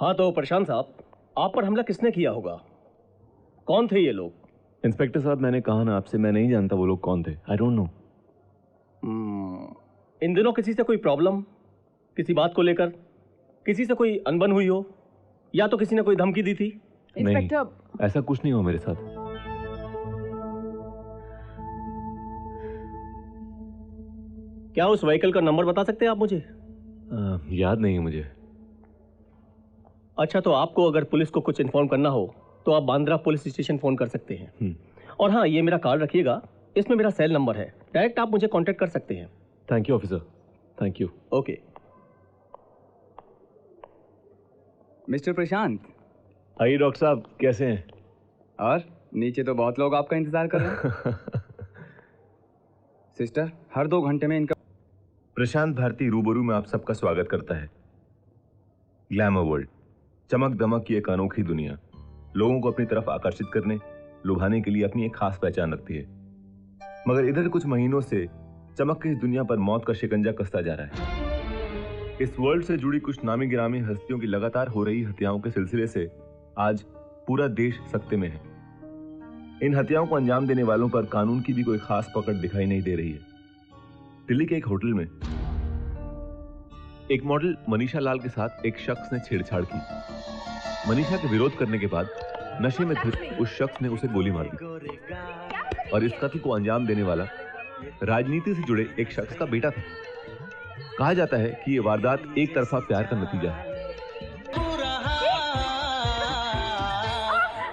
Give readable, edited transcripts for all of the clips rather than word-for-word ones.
हाँ तो प्रशांत साहब, आप पर हमला किसने किया होगा? कौन थे ये लोग? इंस्पेक्टर साहब, मैंने कहा ना आपसे, मैं नहीं जानता वो लोग कौन थे। I don't know. इन दिनों किसी से कोई प्रॉब्लम, किसी बात को लेकर किसी से कोई अनबन हुई हो, या तो किसी ने कोई धमकी दी थी? नहीं, ऐसा कुछ नहीं हुआ मेरे साथ। क्या उस व्हीकल का नंबर बता सकते हैं आप मुझे? याद नहीं है मुझे। अच्छा, तो आपको अगर पुलिस को कुछ इन्फॉर्म करना हो तो आप बांद्रा पुलिस स्टेशन फोन कर सकते हैं। और हाँ, ये मेरा कार्ड रखिएगा, इसमें मेरा सेल नंबर है, डायरेक्ट आप मुझे कांटेक्ट कर सकते हैं। Thank you officer, thank you. Okay. Mister Prashant. आइए डॉक्टर साहब, कैसे हैं? और नीचे तो बहुत लोग आपका इंतजार कर रहे हैं। सिस्टर, हर 2 घंटे में इनका। प्रशांत भारती रूबरू में आप सबका स्वागत करता है। ग्लैमर वर्ल्ड, चमक दमक की एक अनोखी दुनिया, लोगों को अपनी तरफ आकर्षित करने, लुभाने के लिए अपनी एक खास पहचान रखती है। मगर इधर कुछ महीनों से चमक की इस दुनिया पर मौत का शिकंजा कसता जा रहा है। इस वर्ल्ड से जुड़ी कुछ नामी गिरामी हस्तियों की लगातार हो रही हत्याओं के सिलसिले से आज पूरा देश सख्ते में है। इन हत्याओं को अंजाम देने वालों पर कानून की भी कोई खास पकड़ दिखाई नहीं दे रही है। दिल्ली के एक होटल में एक मॉडल मनीषा लाल के साथ एक शख्स ने छेड़छाड़ की। मनीषा के विरोध करने के बाद नशे में धुत उस शख्स ने उसे गोली मार दी और इस कत्ल को अंजाम देने वाला राजनीति से जुड़े एक शख्स का बेटा था। कहा जाता है कि यह वारदात एक तरफा प्यार का नतीजा है।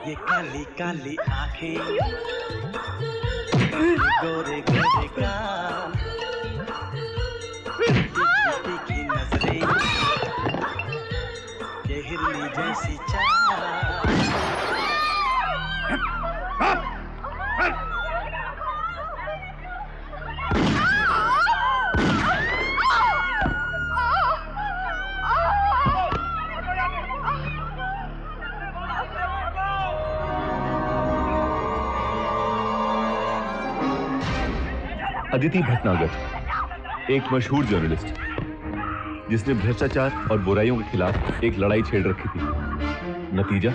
ये काली काली आंखें, गोरे गोरे गाल, तीखी नजरें, ये हिरनी जैसी चाल। अदिति भटनागर एक मशहूर जर्नलिस्ट जिसने भ्रष्टाचार और बुराइयों के खिलाफ एक लड़ाई छेड़ रखी थी। नतीजा,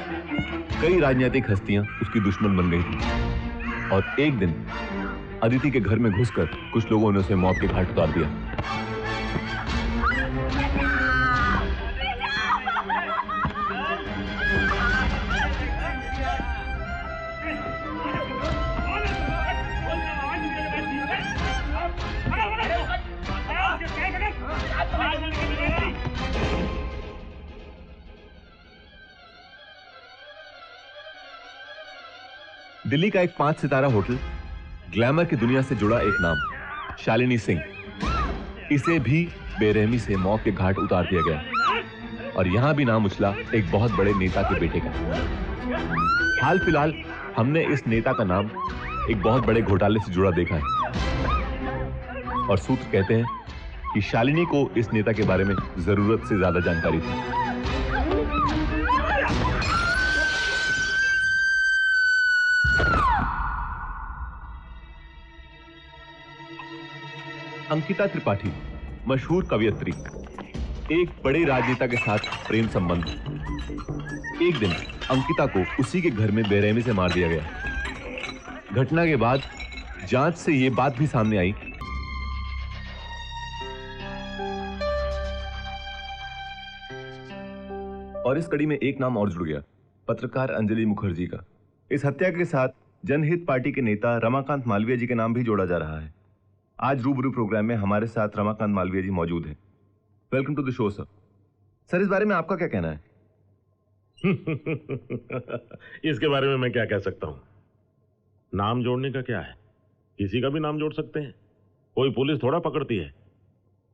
कई राजनीतिक हस्तियां उसकी दुश्मन बन गई थी और एक दिन अदिति के घर में घुसकर कुछ लोगों ने उसे मौत के घाट उतार दिया। दिल्ली का एक 5 सितारा होटल, ग्लैमर की दुनिया से जुड़ा एक नाम, शालिनी सिंह, इसे भी बेरहमी से मौत के घाट उतार दिया गया। और यहां भी नाम उछला एक बहुत बड़े नेता के बेटे का। हाल फिलहाल हमने इस नेता का नाम एक बहुत बड़े घोटाले से जुड़ा देखा है और सूत्र कहते हैं कि शालिनी को इस नेता के बारे में जरूरत से ज्यादा जानकारी थी। अंकिता त्रिपाठी, मशहूर कवियत्री, एक बड़े राजनेता के साथ प्रेम संबंध। एक दिन अंकिता को उसी के घर में बेरहमी से मार दिया गया। घटना के बाद जांच से यह बात भी सामने आई और इस कड़ी में एक नाम और जुड़ गया, पत्रकार अंजलि मुखर्जी का। इस हत्या के साथ जनहित पार्टी के नेता रमाकांत मालवीय जी के नाम भी जोड़ा जा रहा है। आज रूबरू प्रोग्राम में हमारे साथ रमाकांत मालवीय जी मौजूद हैं। Welcome to the show sir. Sir, इस बारे में आपका क्या कहना है? इसके बारे में मैं क्या कह सकता हूं? नाम जोड़ने का क्या है, किसी का भी नाम जोड़ सकते हैं, कोई पुलिस थोड़ा पकड़ती है।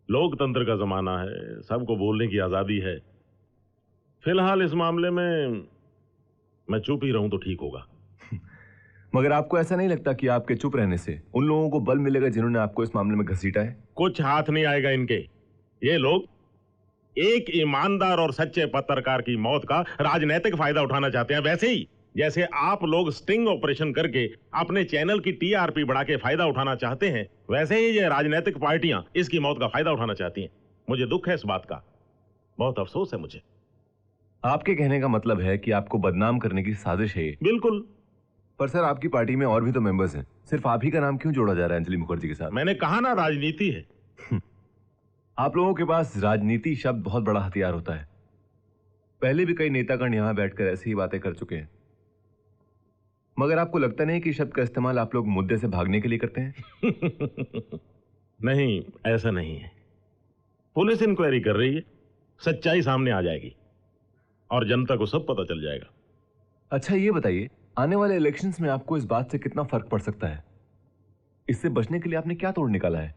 लोकतंत्र का जमाना है, सबको बोलने की आजादी है। फिलहाल इस मामले में मैं चुप ही रहूं तो ठीक होगा। मगर आपको ऐसा नहीं लगता कि आपके चुप रहने से उन लोगों को बल मिलेगा जिन्होंने आपको इस मामले में घसीटा है? कुछ हाथ नहीं आएगा इनके। ये लोग एक ईमानदार और सच्चे पत्रकार की मौत का राजनीतिक फायदा उठाना चाहते हैं। वैसे ही जैसे आप लोग स्टिंग ऑपरेशन करके अपने चैनल की टीआरपी बढ़ा के फायदा उठाना चाहते हैं, वैसे ही ये राजनीतिक पार्टियां इसकी मौत का फायदा उठाना चाहती हैं। मुझे दुख है इस बात का, बहुत अफसोस है मुझे। आपके कहने का मतलब है कि आपको बदनाम करने की साजिश है ये। बिल्कुल। पर सर आपकी पार्टी में और भी तो मेंबर्स हैं, सिर्फ आप ही का नाम क्यों जोड़ा जा रहा है अंजलि मुखर्जी के साथ? मैंने कहा ना, राजनीति है। आप लोगों के पास राजनीति शब्द बहुत बड़ा हथियार होता है। पहले भी कई नेतागण यहां बैठकर ऐसी ही बातें कर चुके हैं, मगर आपको लगता नहीं कि शब्द का इस्तेमाल आप लोग मुद्दे से भागने के लिए करते हैं? नहीं, ऐसा नहीं है। पुलिस इंक्वायरी कर रही है, सच्चाई सामने आ जाएगी और जनता को सब पता चल जाएगा। अच्छा ये बताइए, आने वाले इलेक्शंस में आपको इस बात से कितना फर्क पड़ सकता है? इससे बचने के लिए आपने क्या तोड़ निकाला है?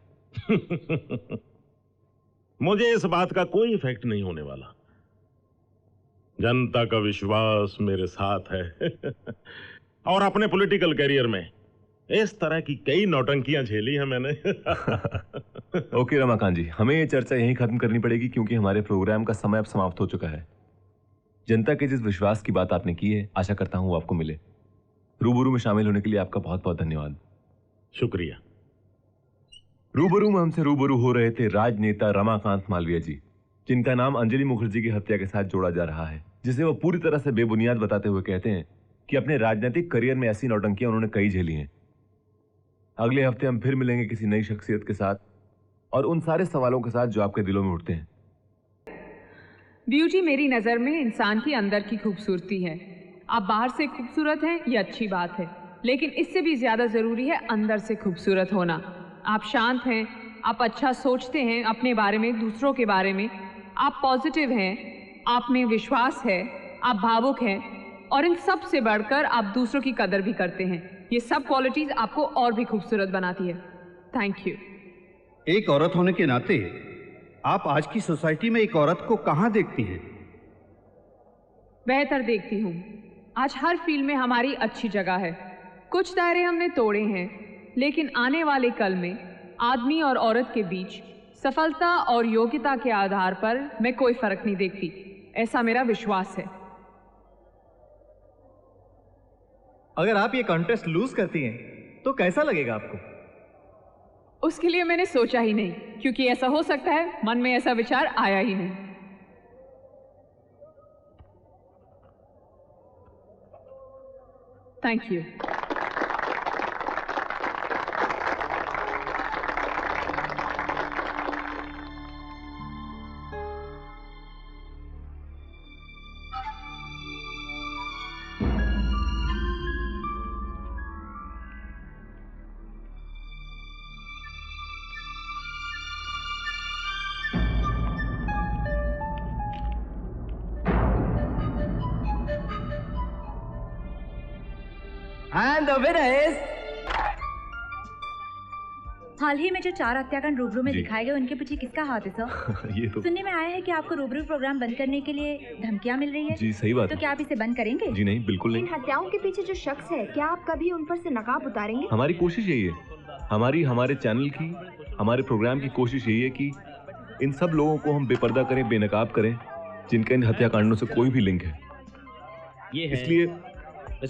मुझे इस बात का कोई इफेक्ट नहीं होने वाला। जनता का विश्वास मेरे साथ है। और अपने पॉलिटिकल करियर में इस तरह की कई नौटंकियां झेली हैं मैंने। ओके रमाकांत जी, हमें ये चर्चा यहीं खत्म करनी पड़ेगी क्योंकि हमारे प्रोग्राम का समय अब समाप्त हो चुका है। जनता के जिस विश्वास की बात आपने की है, आशा करता हूं वो आपको मिले। रूबरू में शामिल होने के लिए आपका बहुत बहुत धन्यवाद। शुक्रिया। रूबरू में हमसे रूबरू हो रहे थे राजनेता रमाकांत मालवीय जी, जिनका नाम अंजलि मुखर्जी की हत्या के साथ जोड़ा जा रहा है, जिसे वो पूरी तरह से बेबुनियाद बताते हुए कहते हैं कि अपने राजनीतिक करियर में ऐसी नौटंकियां उन्होंने कई झेली हैं। अगले हफ्ते हम फिर मिलेंगे किसी नई शख्सियत के साथ और उन सारे सवालों के साथ जो आपके दिलों में उठते हैं। ब्यूटी मेरी नज़र में इंसान की अंदर की खूबसूरती है। आप बाहर से खूबसूरत हैं, ये अच्छी बात है, लेकिन इससे भी ज़्यादा ज़रूरी है अंदर से खूबसूरत होना। आप शांत हैं, आप अच्छा सोचते हैं अपने बारे में, दूसरों के बारे में, आप पॉजिटिव हैं, आप में विश्वास है, आप भावुक हैं और इन सब से बढ़कर आप दूसरों की कदर भी करते हैं। ये सब क्वालिटीज़ आपको और भी खूबसूरत बनाती है। Thank you. एक औरत होने के नाते आप आज की सोसाइटी में एक औरत को कहाँ देखती हैं? बेहतर देखती हूँ। आज हर फील्ड में हमारी अच्छी जगह है। कुछ दायरे हमने तोड़े हैं, लेकिन आने वाले कल में आदमी और औरत के बीच सफलता और योग्यता के आधार पर मैं कोई फर्क नहीं देखती। ऐसा मेरा विश्वास है। अगर आप ये कॉन्टेस्ट लूज करती हैं तो कैसा लगेगा आपको? उसके लिए मैंने सोचा ही नहीं, क्योंकि ऐसा हो सकता है मन में ऐसा विचार आया ही नहीं। Thank you. And the winner is... हाल ही में जो 4 हत्याकांड रूबरू में जी। दिखाए गए, उनके पीछे किसका हाथ है सर? ये तो सुनने में आया है कि आपको रूबरू प्रोग्राम बंद करने के लिए धमकियां मिल रही है। जी सही बात तो है। क्या आप इसे बंद करेंगे? जी नहीं, बिल्कुल नहीं। इन हत्याओं के पीछे जो शख्स है, क्या आप कभी उन पर से नकाब उतारेंगे? हमारी कोशिश यही है, हमारे चैनल की, हमारे प्रोग्राम की कोशिश यही है कि इन सब लोगों को हम बेपर्दा करें, बेनकाब करें, जिनका इन हत्याकांडों से कोई भी लिंक है। इसलिए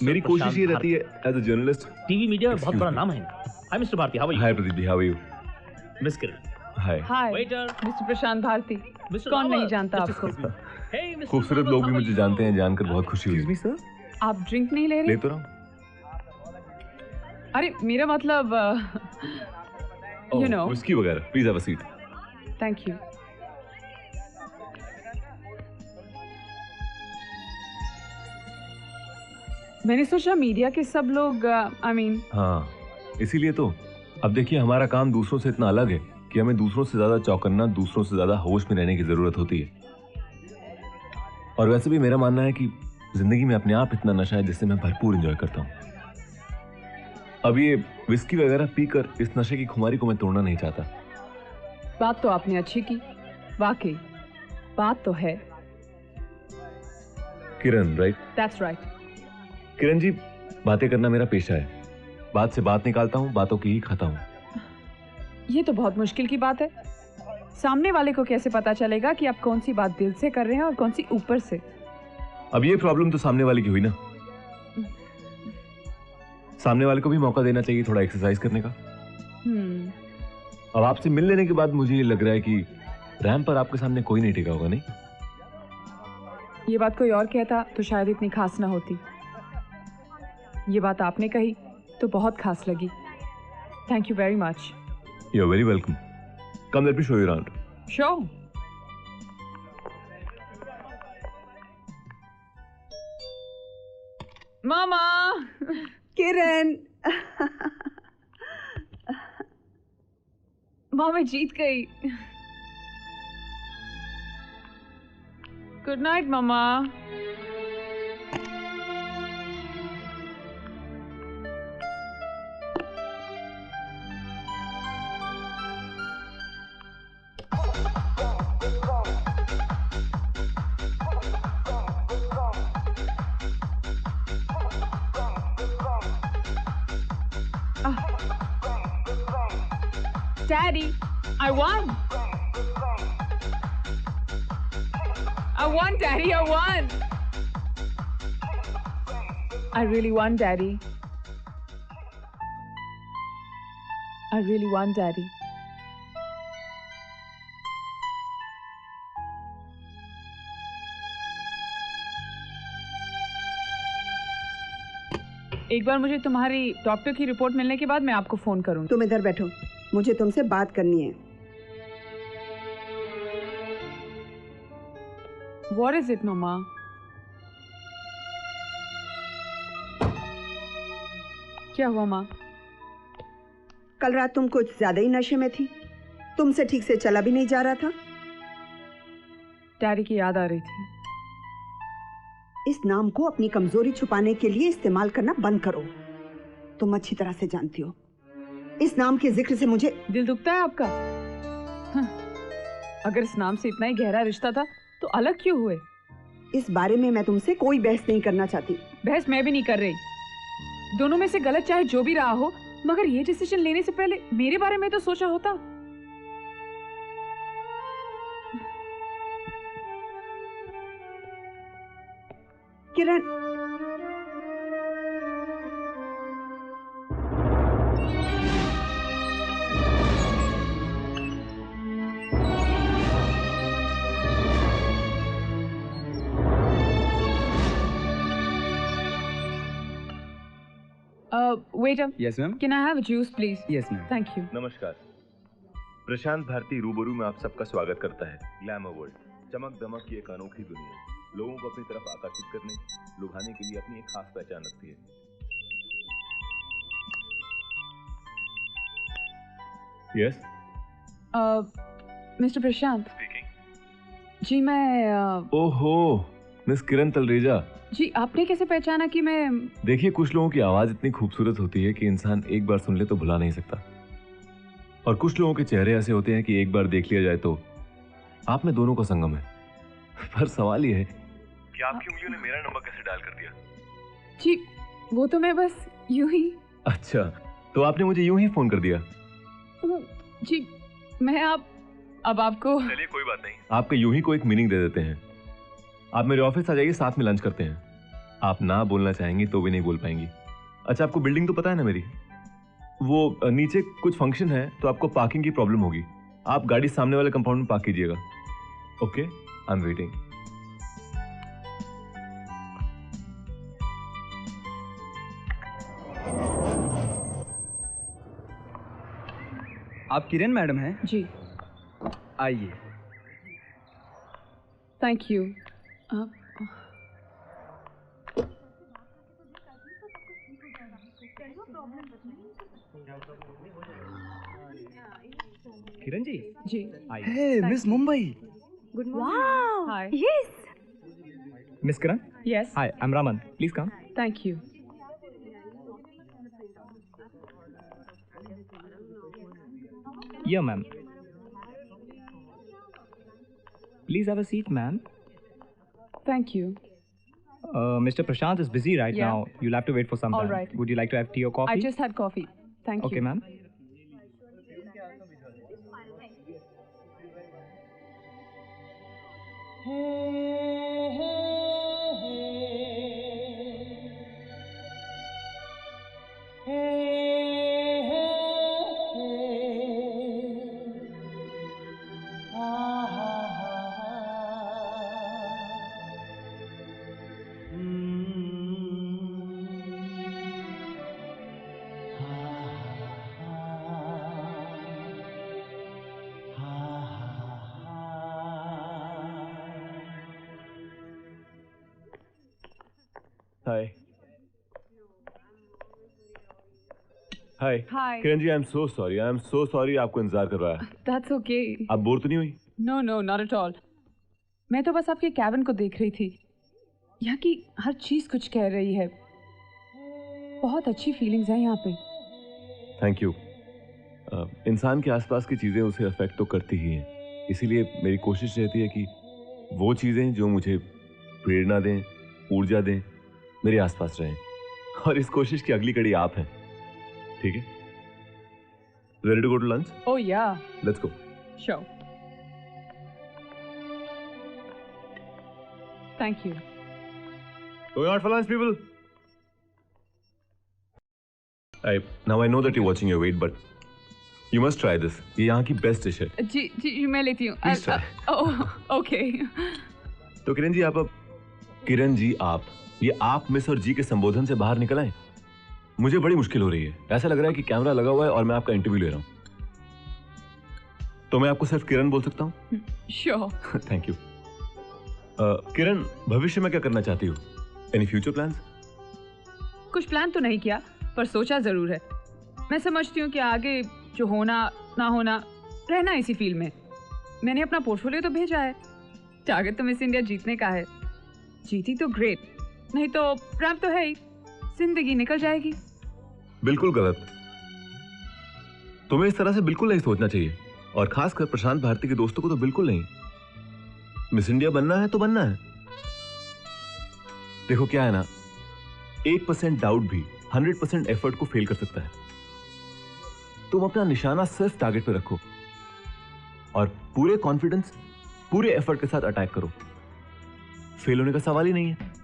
मेरी कोशिश ये रहती है as a journalist. TV media में बहुत बड़ा नाम है। Hi mister Bharti, how are you? Hi Pradeep ji, how are you? Miss Kiran. Hi. Hi mister Prashant Bharti. कौन नहीं जानता आपको? खूबसूरत लोग भी मुझे जानते हैं, जानकर बहुत खुशी हुई। सर, आप ड्रिंक नहीं ले रहे? ले तो रहा हूं। अरे मेरा मतलब यू नो। विस्की वगैरह। Please have a seat. Thank you. मैंने सोचा मीडिया के सब लोग आई मीन। हाँ, इसीलिए तो अब देखिए, हमारा काम दूसरों से इतना अलग है कि हमें दूसरों से ज्यादा चौकन्ना, दूसरों से ज्यादा होश में रहने की जरूरत होती है। और वैसे भी मेरा मानना है कि जिंदगी में अपने आप इतना नशा है जिससे मैं भरपूर एंजॉय करता हूँ। अब ये विस्की वगैरह पीकर इस नशे की खुमारी को मैं तोड़ना नहीं चाहता। बात तो आपने अच्छी की, वाकई बात तो है। Kiran, right? That's right. Kiran ji, बातें करना मेरा पेशा है। बात से बात निकालता हूँ, बातों की ही खाता हूँ। ये तो बहुत मुश्किल की बात है। सामने वाले को कैसे पता चलेगा कि आप कौन सी बात दिल से कर रहे हैं और कौन सी ऊपर से? अब ये प्रॉब्लम तो सामने वाले की हुई ना। सामने वाले को भी मौका देना चाहिए थोड़ा एक्सरसाइज करने का। अब आपसे मिल लेने के बाद मुझे ये लग रहा है कि रैंप पर आपके सामने कोई नहीं टिका होगा, नहीं? ये बात कोई और कहता तो शायद इतनी खास ना होती। ये बात आपने कही तो बहुत खास लगी। Thank you very much. You are very welcome. Come let me show you around. Show. मामा। किरण। माँ मैं जीत गई। गुड नाइट मामा। Daddy, I won. I won, Daddy, I won. I really won, Daddy. I really won, Daddy. एक बार मुझे तुम्हारी doctor की रिपोर्ट मिलने के बाद मैं आपको फोन करूंगी। तुम इधर बैठो, मुझे तुमसे बात करनी है। What is it, Mama? क्या हुआ माँ? कल रात तुम कुछ ज्यादा ही नशे में थी। तुमसे ठीक से चला भी नहीं जा रहा था। डैडी की याद आ रही थी। इस नाम को अपनी कमजोरी छुपाने के लिए इस्तेमाल करना बंद करो। तुम अच्छी तरह से जानती हो इस नाम के जिक्र से मुझे दिल दुखता है आपका। अगर इस नाम से इतना ही गहरा रिश्ता था तो अलग क्यों हुए? इस बारे में मैं तुमसे कोई बहस नहीं करना चाहती। बहस मैं भी नहीं कर रही। दोनों में से गलत चाहे जो भी रहा हो, मगर ये डिसीजन लेने से पहले मेरे बारे में तो सोचा होता। किरण, waiter. Yes, ma'am. Can I have a juice, please? Yes, ma'am. Thank you. नमस्कार। प्रशांत भारती रूबरू में आप सबका स्वागत करता है। ग्लैमर वर्ल्ड, चमक दमक की एक अनोखी दुनिया, लोगों को अपनी तरफ आकर्षित करने, लुभाने के लिए अपनी एक खास पहचान रखती है। यस मिस्टर प्रशांत। जी मैं ओहो, मिस किरण तलरेजा। जी आपने कैसे पहचाना कि मैं? देखिए, कुछ लोगों की आवाज इतनी खूबसूरत होती है कि इंसान एक बार सुन ले तो भुला नहीं सकता, और कुछ लोगों के चेहरे ऐसे होते हैं कि एक बार देख लिया जाए तो। आप में दोनों का संगम है। पर सवाल ये है कि आपकी उंगलियों ने मेरा नंबर कैसे डायल कर दिया? जी वो तो मैं बस यूं ही। अच्छा, तो आपने मुझे यूं ही फोन कर दिया? जी मैं अब आपको। चलिए कोई बात नहीं, आपके यूं ही को एक मीनिंग दे देते हैं। आप मेरे ऑफिस आ जाइए, साथ में लंच करते हैं। आप ना बोलना चाहेंगी तो भी नहीं बोल पाएंगी। अच्छा, आपको बिल्डिंग तो पता है ना मेरी? वो नीचे कुछ फंक्शन है तो आपको पार्किंग की प्रॉब्लम होगी। आप गाड़ी सामने वाले कंपाउंड में पार्क कीजिएगा। Okay, I am waiting. आप किरण मैडम हैं? जी आइए। Thank you. किरण जी। जी। Hey miss Mumbai. Good morning. Wow. Hi. Yes. Miss Kiran? Yes. Hi, I'm Raman. Please come. Thank you. Yeah, ma'am. Please have a seat, ma'am. Thank you. Mr. Prashant is busy right Yeah. now. You'll have to wait for some All time. right. Would you like to have tea or coffee? I just had coffee. Thank you. Okay, ma'am. Hi hi Hi. Kiran ji, I am so sorry आपको इंतजार करवाया। That's okay. आप bore तो नहीं हुई? No, no, not at all. मैं तो बस आपके कैबिन को देख रही थी। यहाँ की हर चीज कुछ कह रही है। बहुत अच्छी फीलिंग्स हैं यहाँ पे। Thank you. इंसान के आसपास की चीज़ें उसे अफेक्ट तो करती ही हैं, इसीलिए मेरी कोशिश रहती है कि वो चीज़ें जो मुझे प्रेरणा दें, ऊर्जा दें, मेरे आसपास रहें। और इस कोशिश की अगली कड़ी आप हैं। ठीक है, ready to go to lunch? Oh yeah. Let's go. Sure. Thank you. Going out for lunch, people. Now I know that you're watching your weight, but you must try this. ये यहाँ की बेस्ट डिश है। जी मैं लेती हूँ। Please try. Okay. तो किरण जी आप किरण जी आप ये आप मिस और जी के संबोधन से बाहर निकल आए। मुझे बड़ी मुश्किल हो रही है। ऐसा लग रहा है कि कैमरा लगा हुआ है और मैं आपका इंटरव्यू ले रहा हूँ। तो मैं आपको सिर्फ किरण बोल सकता हूँ? श्योर। Thank you. किरण, भविष्य में क्या करना चाहती हो? Any future plans? कुछ प्लान तो नहीं किया, पर सोचा जरूर है। मैं समझती हूँ कि आगे जो होना ना होना, रहना इसी फील्ड में। मैंने अपना पोर्टफोलियो तो भेजा है। टारगेट तो मिस इंडिया जीतने का है। जीती तो ग्रेट, नहीं तो रैंप तो है ही, जिंदगी निकल जाएगी। बिल्कुल गलत। तुम्हें इस तरह से बिल्कुल नहीं सोचना चाहिए, और खासकर प्रशांत भारती के दोस्तों को तो बिल्कुल नहीं। मिस इंडिया बनना है तो बनना है। देखो क्या है ना, 1% डाउट भी 100% एफर्ट को फेल कर सकता है। तुम अपना निशाना सिर्फ टारगेट पे रखो और पूरे कॉन्फिडेंस, पूरे एफर्ट के साथ अटैक करो। फेल होने का सवाल ही नहीं है।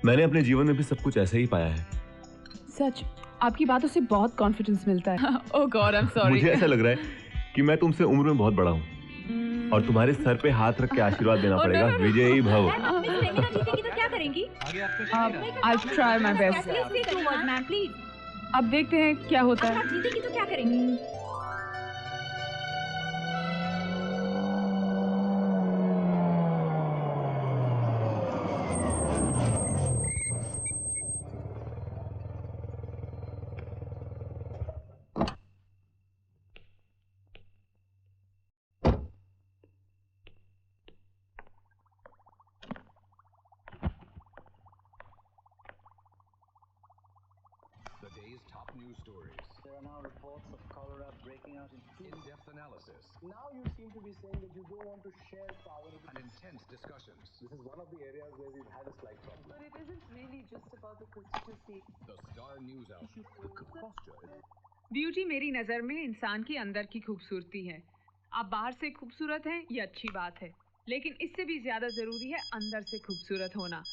मैंने अपने जीवन में भी सब कुछ ऐसे ही पाया है। सच, आपकी बातों से बहुत कॉन्फिडेंस मिलता है। ओह गॉड, आई एम सॉरी। मुझे ऐसा लग रहा है कि मैं तुमसे उम्र में बहुत बड़ा हूँ और तुम्हारे सर पे हाथ रख के आशीर्वाद देना पड़ेगा। विजयी भव। जीतेगी तो क्या करेंगी? I'll try my best. अब देखते हैं क्या होता है। जीतेगी तो क्या करेंगी? Now you seem to be saying that you don't want to share power and intense discussions. This is one of the areas where we've had a slight problem. But it isn't really just about the constituency. The Star News Outlet. Beauty मेरी नज़र में इंसान की अंदर की खूबसूरती है। आप बाहर से खूबसूरत हैं, ये अच्छी बात है, लेकिन इससे भी ज्यादा जरूरी है अंदर से खूबसूरत होना।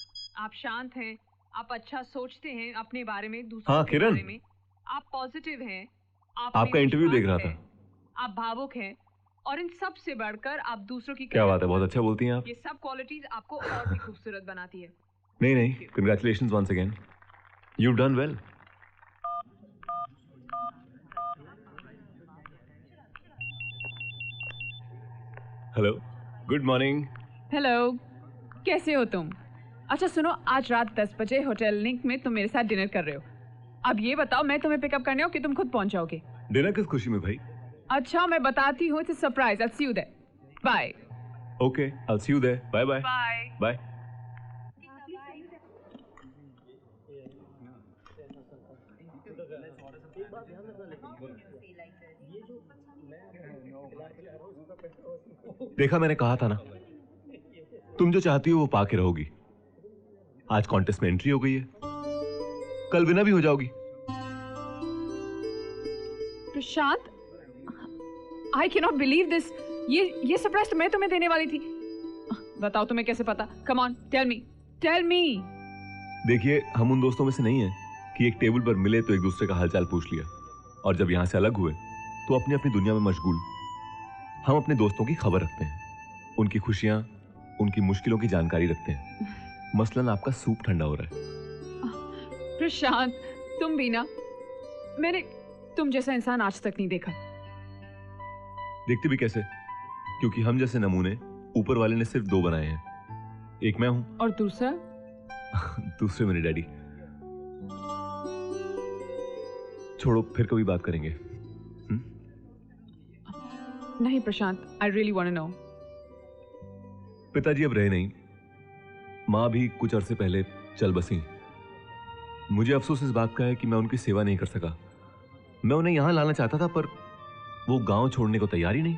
आप शांत हैं, आप अच्छा सोचते हैं अपने बारे में, दूसरों के बारे में, आप पॉजिटिव हैं, आपका इंटरव्यू देख रहा था। आप भावुक हैं, और इन सब से बढ़कर आप दूसरों की क्या बात है, बहुत अच्छा बोलती हैं आप। ये सब क्वालिटीज आपको और भी खूबसूरत बनाती है। नहीं, congratulations once again, you done well. Hello, good morning. Hello, कैसे हो तुम? अच्छा सुनो, आज रात 10 बजे होटल लिंक में तुम मेरे साथ डिनर कर रहे हो। अब ये बताओ, मैं तुम्हें पिकअप करने हो कि तुम खुद पहुंच जाओगे? डिनर किस खुशी में भाई? अच्छा मैं बताती हूँ, it's surprise. I'll see you there. Bye. Okay, I'll see you there. Bye bye. Bye. Bye. देखा, मैंने कहा था ना, तुम जो चाहती हो वो पाके रहोगी। आज कॉन्टेस्ट में एंट्री हो गई है, कल विनर भी हो जाओगी। प्रशांत, I cannot believe this. ये सरप्राइज तो मैं तुम्हें देने वाली थी। बताओ तुम्हें कैसे पता? Come on, tell me. देखिए, हम उन दोस्तों में से नहीं हैं कि एक टेबल पर मिले तो एक दूसरे का हालचाल पूछ लिया, और जब यहाँ से अलग हुए तो अपनी अपनी दुनिया में मशगूल। हम अपने दोस्तों की खबर रखते हैं, उनकी खुशियाँ, उनकी मुश्किलों की जानकारी रखते हैं। मसलन आपका सूप ठंडा हो रहा है। प्रशांत, तुम भी ना, मैंने तुम जैसा इंसान आज तक नहीं देखा। देखते भी कैसे? क्योंकि हम जैसे नमूने ऊपर वाले ने सिर्फ 2 बनाए हैं, एक मैं हूं और दूसरा? दूसरे मेरे डैडी। छोड़ो, फिर कभी बात करेंगे। नहीं Prashant, I really want to know. पिताजी अब रहे नहीं, माँ भी कुछ अरसे पहले चल बसी। मुझे अफसोस इस बात का है कि मैं उनकी सेवा नहीं कर सका। मैं उन्हें यहां लाना चाहता था, पर वो गांव छोड़ने को तैयार ही नहीं।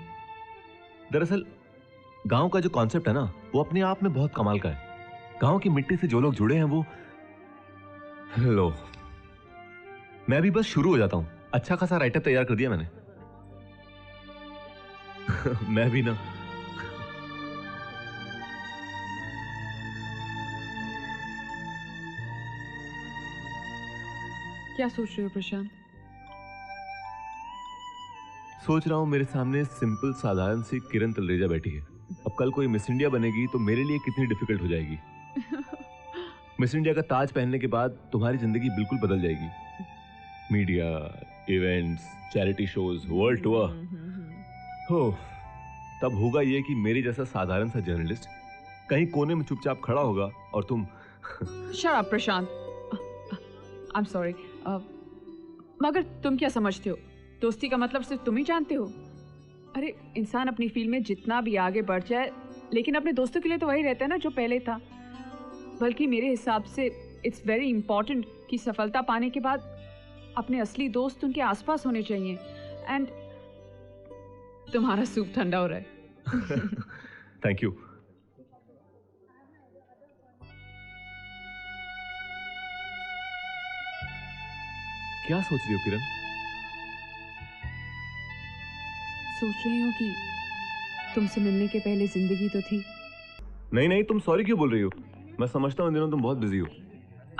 दरअसल गांव का जो कॉन्सेप्ट है ना, वो अपने आप में बहुत कमाल का है। गांव की मिट्टी से जो लोग जुड़े हैं वो, लो, मैं भी बस शुरू हो जाता हूं। अच्छा खासा राइटअप तैयार कर दिया मैंने। मैं भी ना। क्या सोच रहे हो प्रशांत? सोच रहा हूं मेरे सामने सिंपल साधारण सी किरण तलरेजा बैठी है। अब कल कोई मिस इंडिया बनेगी तो मेरे लिए कितनी डिफिकल्ट हो जाएगी। मिस इंडिया का ताज पहनने के बाद तुम्हारी जिंदगी बिल्कुल बदल जाएगी। Media, events, charity shows, world tour. हो, तब होगा ये कि मेरे जैसा साधारण सा जर्नलिस्ट कहीं कोने में चुपचाप खड़ा होगा और तुम shut up Prashant. I am sorry, मगर तुम क्या समझते हो, दोस्ती का मतलब सिर्फ तुम ही जानते हो? अरे इंसान अपनी फील्ड में जितना भी आगे बढ़ जाए, लेकिन अपने दोस्तों के लिए तो वही रहता है ना जो पहले था। बल्कि मेरे हिसाब से इट्स वेरी इंपॉर्टेंट कि सफलता पाने के बाद अपने असली दोस्त उनके आसपास होने चाहिए। एंड तुम्हारा सूप ठंडा हो रहा है। Thank you. क्या सोच रही हो किरण? सोच रही हूँ कि तुमसे मिलने के पहले जिंदगी तो थी। नहीं नहीं, तुम सॉरी क्यों बोल रही हो? मैं समझता हूँ इन दिनों तुम बहुत बिजी हो।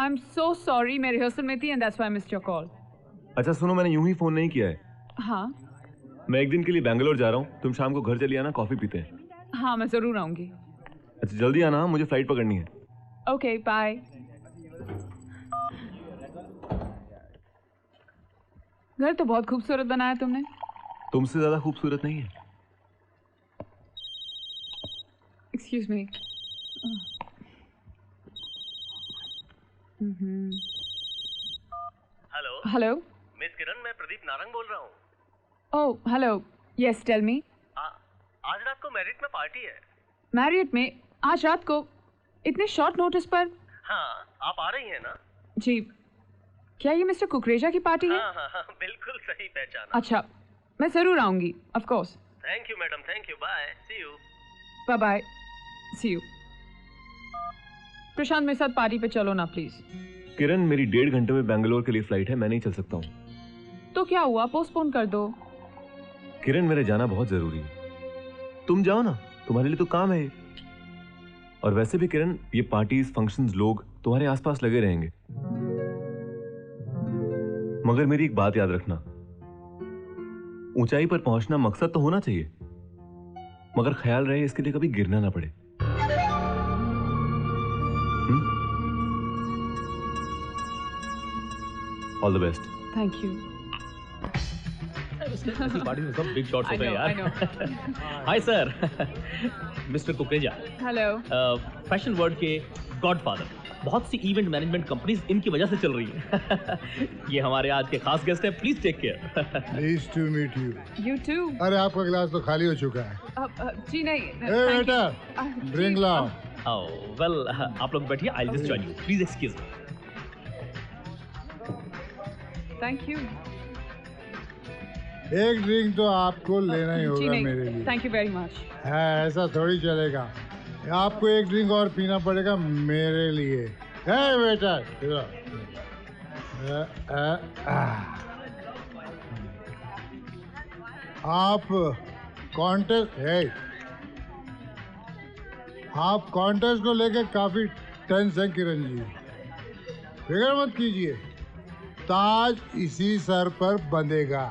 आई एम सो सॉरी, मैं रिहर्सल में थी and that's why I missed your call. अच्छा सुनो, मैंने यूं ही फोन नहीं किया है। हाँ मैं एक दिन के लिए बैंगलोर जा रहा हूँ। तुम शाम को घर चली आना, कॉफी पीते हैं। हाँ मैं जरूर आऊंगी। अच्छा जल्दी आना, मुझे फ्लाइट पकड़नी है। Okay bye. घर तो बहुत खूबसूरत बनाया तुमने। तुमसे ज्यादा खूबसूरत नहीं है। Excuse me. Hello hello miss Kiran, मैं प्रदीप नारंग बोल रहा हूँ। Oh hello, yes tell me. आज रात को मैरिट में पार्टी है। मैरिट में आज रात को? इतने शॉर्ट नोटिस पर? हाँ, आप आ रही हैं ना? जी। क्या ये मिस्टर कुकरेजा की पार्टी है? हाँ, बिल्कुल सही पहचाना। अच्छा, मैं जरूर आऊंगी, of course. Thank you madam, thank you, bye, see you. Bye bye, see you. Prashant मेरे साथ पार्टी पे चलो ना प्लीज। किरण मेरी 1.5 घंटे में बैंगलोर के लिए फ्लाइट है, मैं नहीं चल सकता हूँ। तो क्या हुआ, पोस्टपोन कर दो। किरण मेरे जाना बहुत जरूरी है। तुम जाओ ना, तुम्हारे लिए तो काम है। और वैसे भी किरण, ये पार्टीज, फंक्शंस, लोग तुम्हारे आसपास लगे रहेंगे। मगर मेरी एक बात याद रखना, ऊंचाई पर पहुंचना मकसद तो होना चाहिए, मगर ख्याल रहे इसके लिए कभी गिरना ना पड़े। All the best. Thank you. ऐसी पार्टी में सब बिग शॉट्स होते हैं यार। Hi sir, mister Kukreja. Hello. Fashion world के गॉडफादर। बहुत सी इवेंट मैनेजमेंट कंपनीज इनकी वजह से चल रही हैं। ये हमारे आज के खास गेस्ट हैं, please take care. Please to meet you. You too. अरे आपका गिलास तो खाली हो चुका है। जी नहीं। ए बेटा, ड्रिंक लाओ। वेल आप लोग बैठिए, I just join you, please excuse me. Thank you. एक ड्रिंक तो आपको लेना ही होगा मेरे लिए। Thank you very much. है, ऐसा थोड़ी चलेगा। आपको एक ड्रिंक और पीना पड़ेगा मेरे लिए। है बेटा, आप कॉन्टेस्ट है, आप कॉन्टेस्ट को लेके काफी टेंस हैं किरण जी। फिक्र मत कीजिए, ताज इसी सर पर बंधेगा।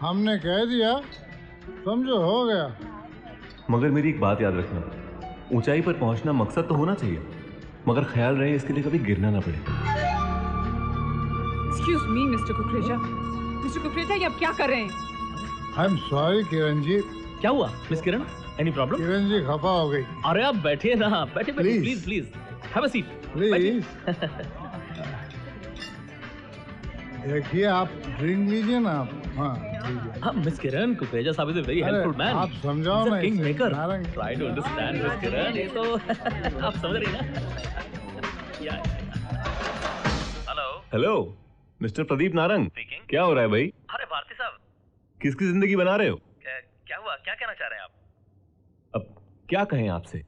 हमने कह दिया, समझो, हो गया। मगर मेरी एक बात याद रखना, ऊंचाई पर पहुंचना मकसद तो होना चाहिए, मगर ख्याल रहे इसके लिए कभी गिरना ना पड़े। Excuse me mister Kukreja. Mister Kukreja, ये आप क्या कर रहे हैं? I am sorry Kiran ji. क्या हुआ miss Kiran? Any problem? Kiran ji खफा हो गई। अरे आप बैठिए ना, बैठिए Please. Please please have a seat please देखिए, आप ड्रिंक लीजिए ना आप। हाँ लीजिए। हाँ मिस किरण, कुकरेजा साहब is a very helpful man. आप समझाओ ना किंग इसे, maker. Narang. Try to understand miss Kiran, ये तो आप समझ रही ना। हेलो मिस्टर प्रदीप नारंग, क्या हो रहा है भाई? अरे भारती साहब, किसकी जिंदगी बना रहे हो? क्या हुआ? क्या कहना चाह रहे हैं आप? अब क्या कहें आपसे?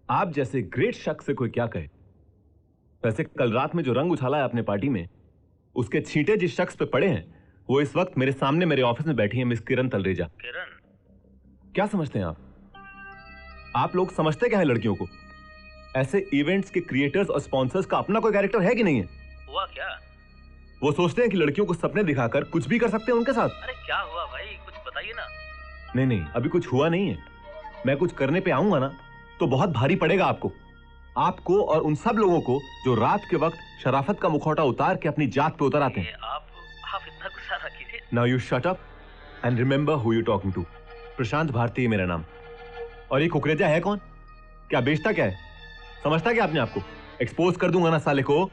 आप जैसे ग्रेट शख्स से कोई क्या कहे? वैसे कल रात में जो रंग उछाला है अपने पार्टी में, उसके छींटे जिस शख्स पे पड़े हैं, वो इस वक्त मेरे सामने मेरे ऑफिस में बैठी है, मिस किरण तलरेजा। किरण? क्या समझते हैं आप? आप लोग समझते क्या है लड़कियों को? ऐसे इवेंट्स के क्रिएटर्स और स्पॉन्सर्स का अपना कोई कैरेक्टर है कि नहीं है? हुआ क्या? वो सोचते हैं कि लड़कियों को सपने दिखाकर कुछ भी कर सकते हैं उनके साथ। अरे क्या हुआ भाई, कुछ बताइए ना। नहीं नहीं, अभी कुछ हुआ नहीं है। मैं कुछ करने पे आऊंगा ना तो बहुत भारी पड़ेगा आपको और उन सब लोगों को जो रात के वक्त शराफत का मुखौटा उतार के अपनी जात पे उतर आते हैं। आप इतना गुस्सा ना कीजिए। Now you shut up and remember who you talking to. Prashant Bharti है मेरा नाम। और ये कुकरेजा है कौन? क्या बेचता क्या है? समझता क्या आपने आपको? एक्सपोज कर दूंगा ना साले को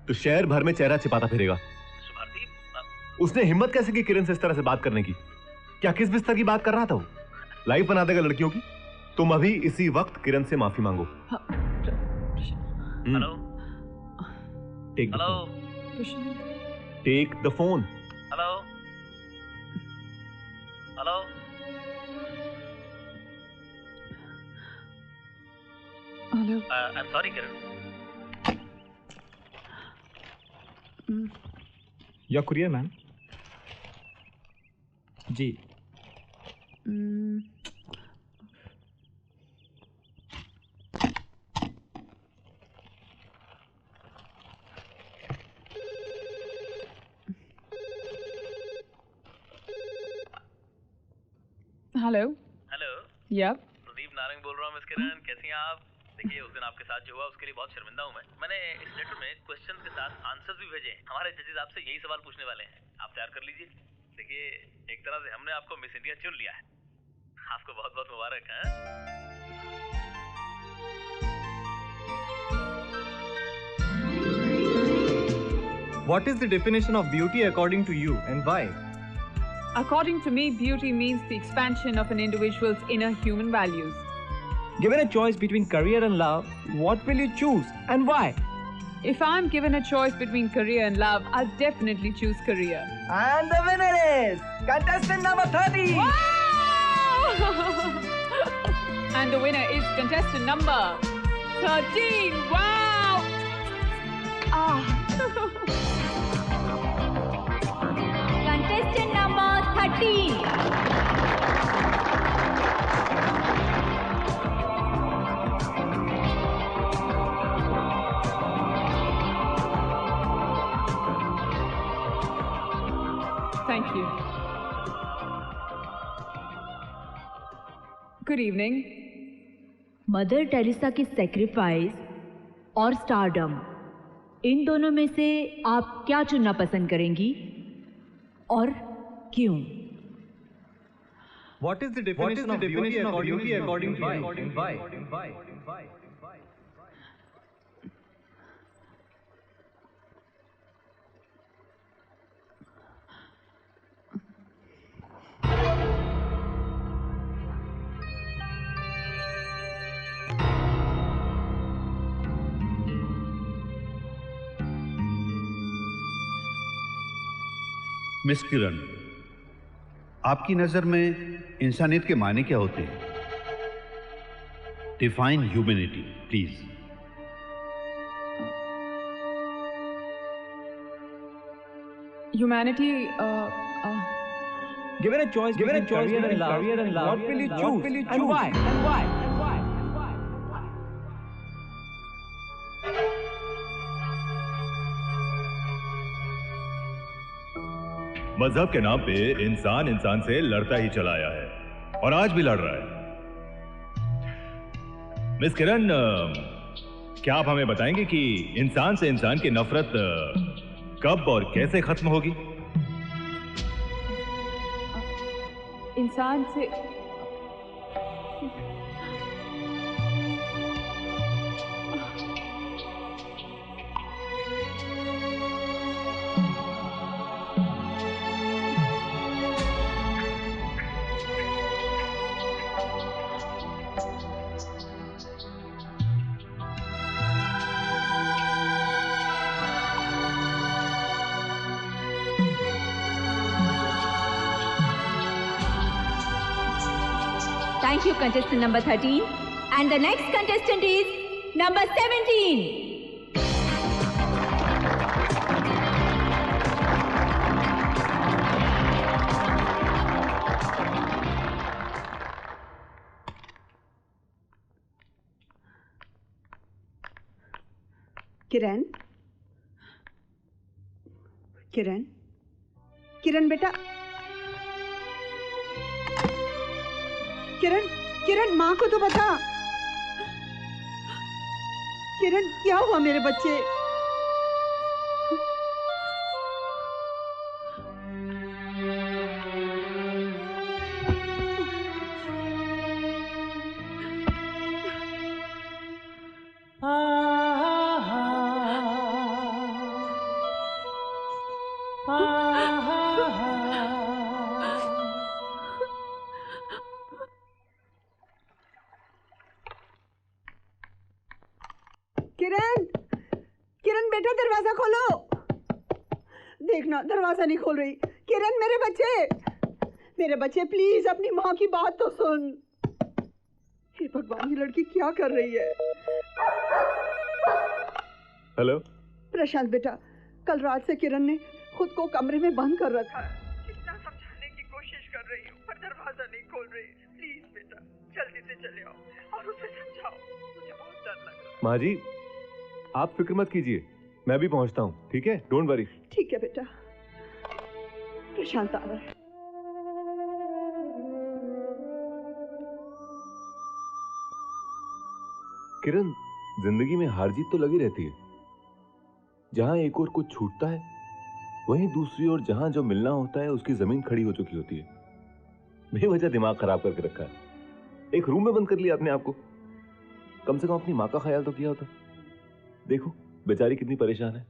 तो शहर भर में चेहरा छिपाता फिरेगा। उसने हिम्मत कैसे की किरण से इस तरह से बात करने की? क्या किस बिस्तर की बात कर रहा था वो? लाइफ बना देगा लड़कियों की। तुम अभी इसी वक्त किरण से माफी मांगो। Hello take the phone. Hello hello hello. I am sorry Kiran. Your courier ma'am. जी। Hello. Hello. Yup. Pradeep Narang बोल रहा हूँ। मिस किरण, कैसी हैं आप? देखिए, उस दिन आपके साथ जो हुआ उसके लिए बहुत शर्मिंदा हूँ मैं। मैंने इस लेटर में क्वेश्चन के साथ आंसर्स भी भेजे हैं। हमारे जजेस आपसे यही सवाल पूछने वाले हैं, आप तैयार कर लीजिए। देखिए, एक तरह से हमने आपको मिस इंडिया चुन लिया है। आपको बहुत बहुत मुबारक है। What is the definition of beauty according to you and why? According to me, beauty means the expansion of an individual's inner human values. Given a choice between career and love, what will you choose and why? If I'm given a choice between career and love, I'll definitely choose career. And the winner is contestant number 30. And the winner is contestant number 13. Wow! Contestant number 13. Thank you. Good evening. Mother Teresa की sacrifice और stardom, इन दोनों में से आप क्या चुनना पसंद करेंगी और क्यों? What is the definition of beauty according to you and why? Miss Kiran, आपकी नजर में इंसानियत के मायने क्या होते हैं? Define humanity please. Humanity, Given a choice between career and love, what will you choose and why? मजहब के नाम पे इंसान इंसान से लड़ता ही चला आया है और आज भी लड़ रहा है। मिस किरण, क्या आप हमें बताएंगे कि इंसान से इंसान की नफरत कब और कैसे खत्म होगी? इंसान से Thank you, contestant number 13. And the next contestant is number 17. किरण, किरण, किरण बेटा, किरण, किरण माँ को तो बता। किरण क्या हुआ मेरे बच्चे? किरण, किरण बेटा दरवाजा खोलो। देखना दरवाजा नहीं खोल रही। किरण मेरे बच्चे प्लीज अपनी माँ की बात तो सुन। हे भगवान, ये लड़की क्या कर रही है? हेलो प्रशांत बेटा, कल रात से किरण ने खुद को कमरे में बंद कर रखा है। कितना समझाने की कोशिश कर रही हूँ पर दरवाजा नहीं खोल रही। प्लीज बेटा जल्दी से चले आओ और उसे समझाओ, मुझे बहुत डर लग रहा है। माँ जी, आप फिक्र मत कीजिए, मैं भी पहुंचता हूँ, ठीक है? Don't worry. ठीक है बेटा। प्रशांत आ रहा है। किरण, जिंदगी में हार जीत तो लगी रहती है। जहां एक और कुछ छूटता है, वहीं दूसरी ओर जहां जो मिलना होता है उसकी जमीन खड़ी हो चुकी होती है। बेवजह दिमाग खराब करके रखा है। एक रूम में बंद कर लिया अपने आप को। कम से कम अपनी माँ का ख्याल तो किया होता। देखो बेचारी कितनी परेशान है।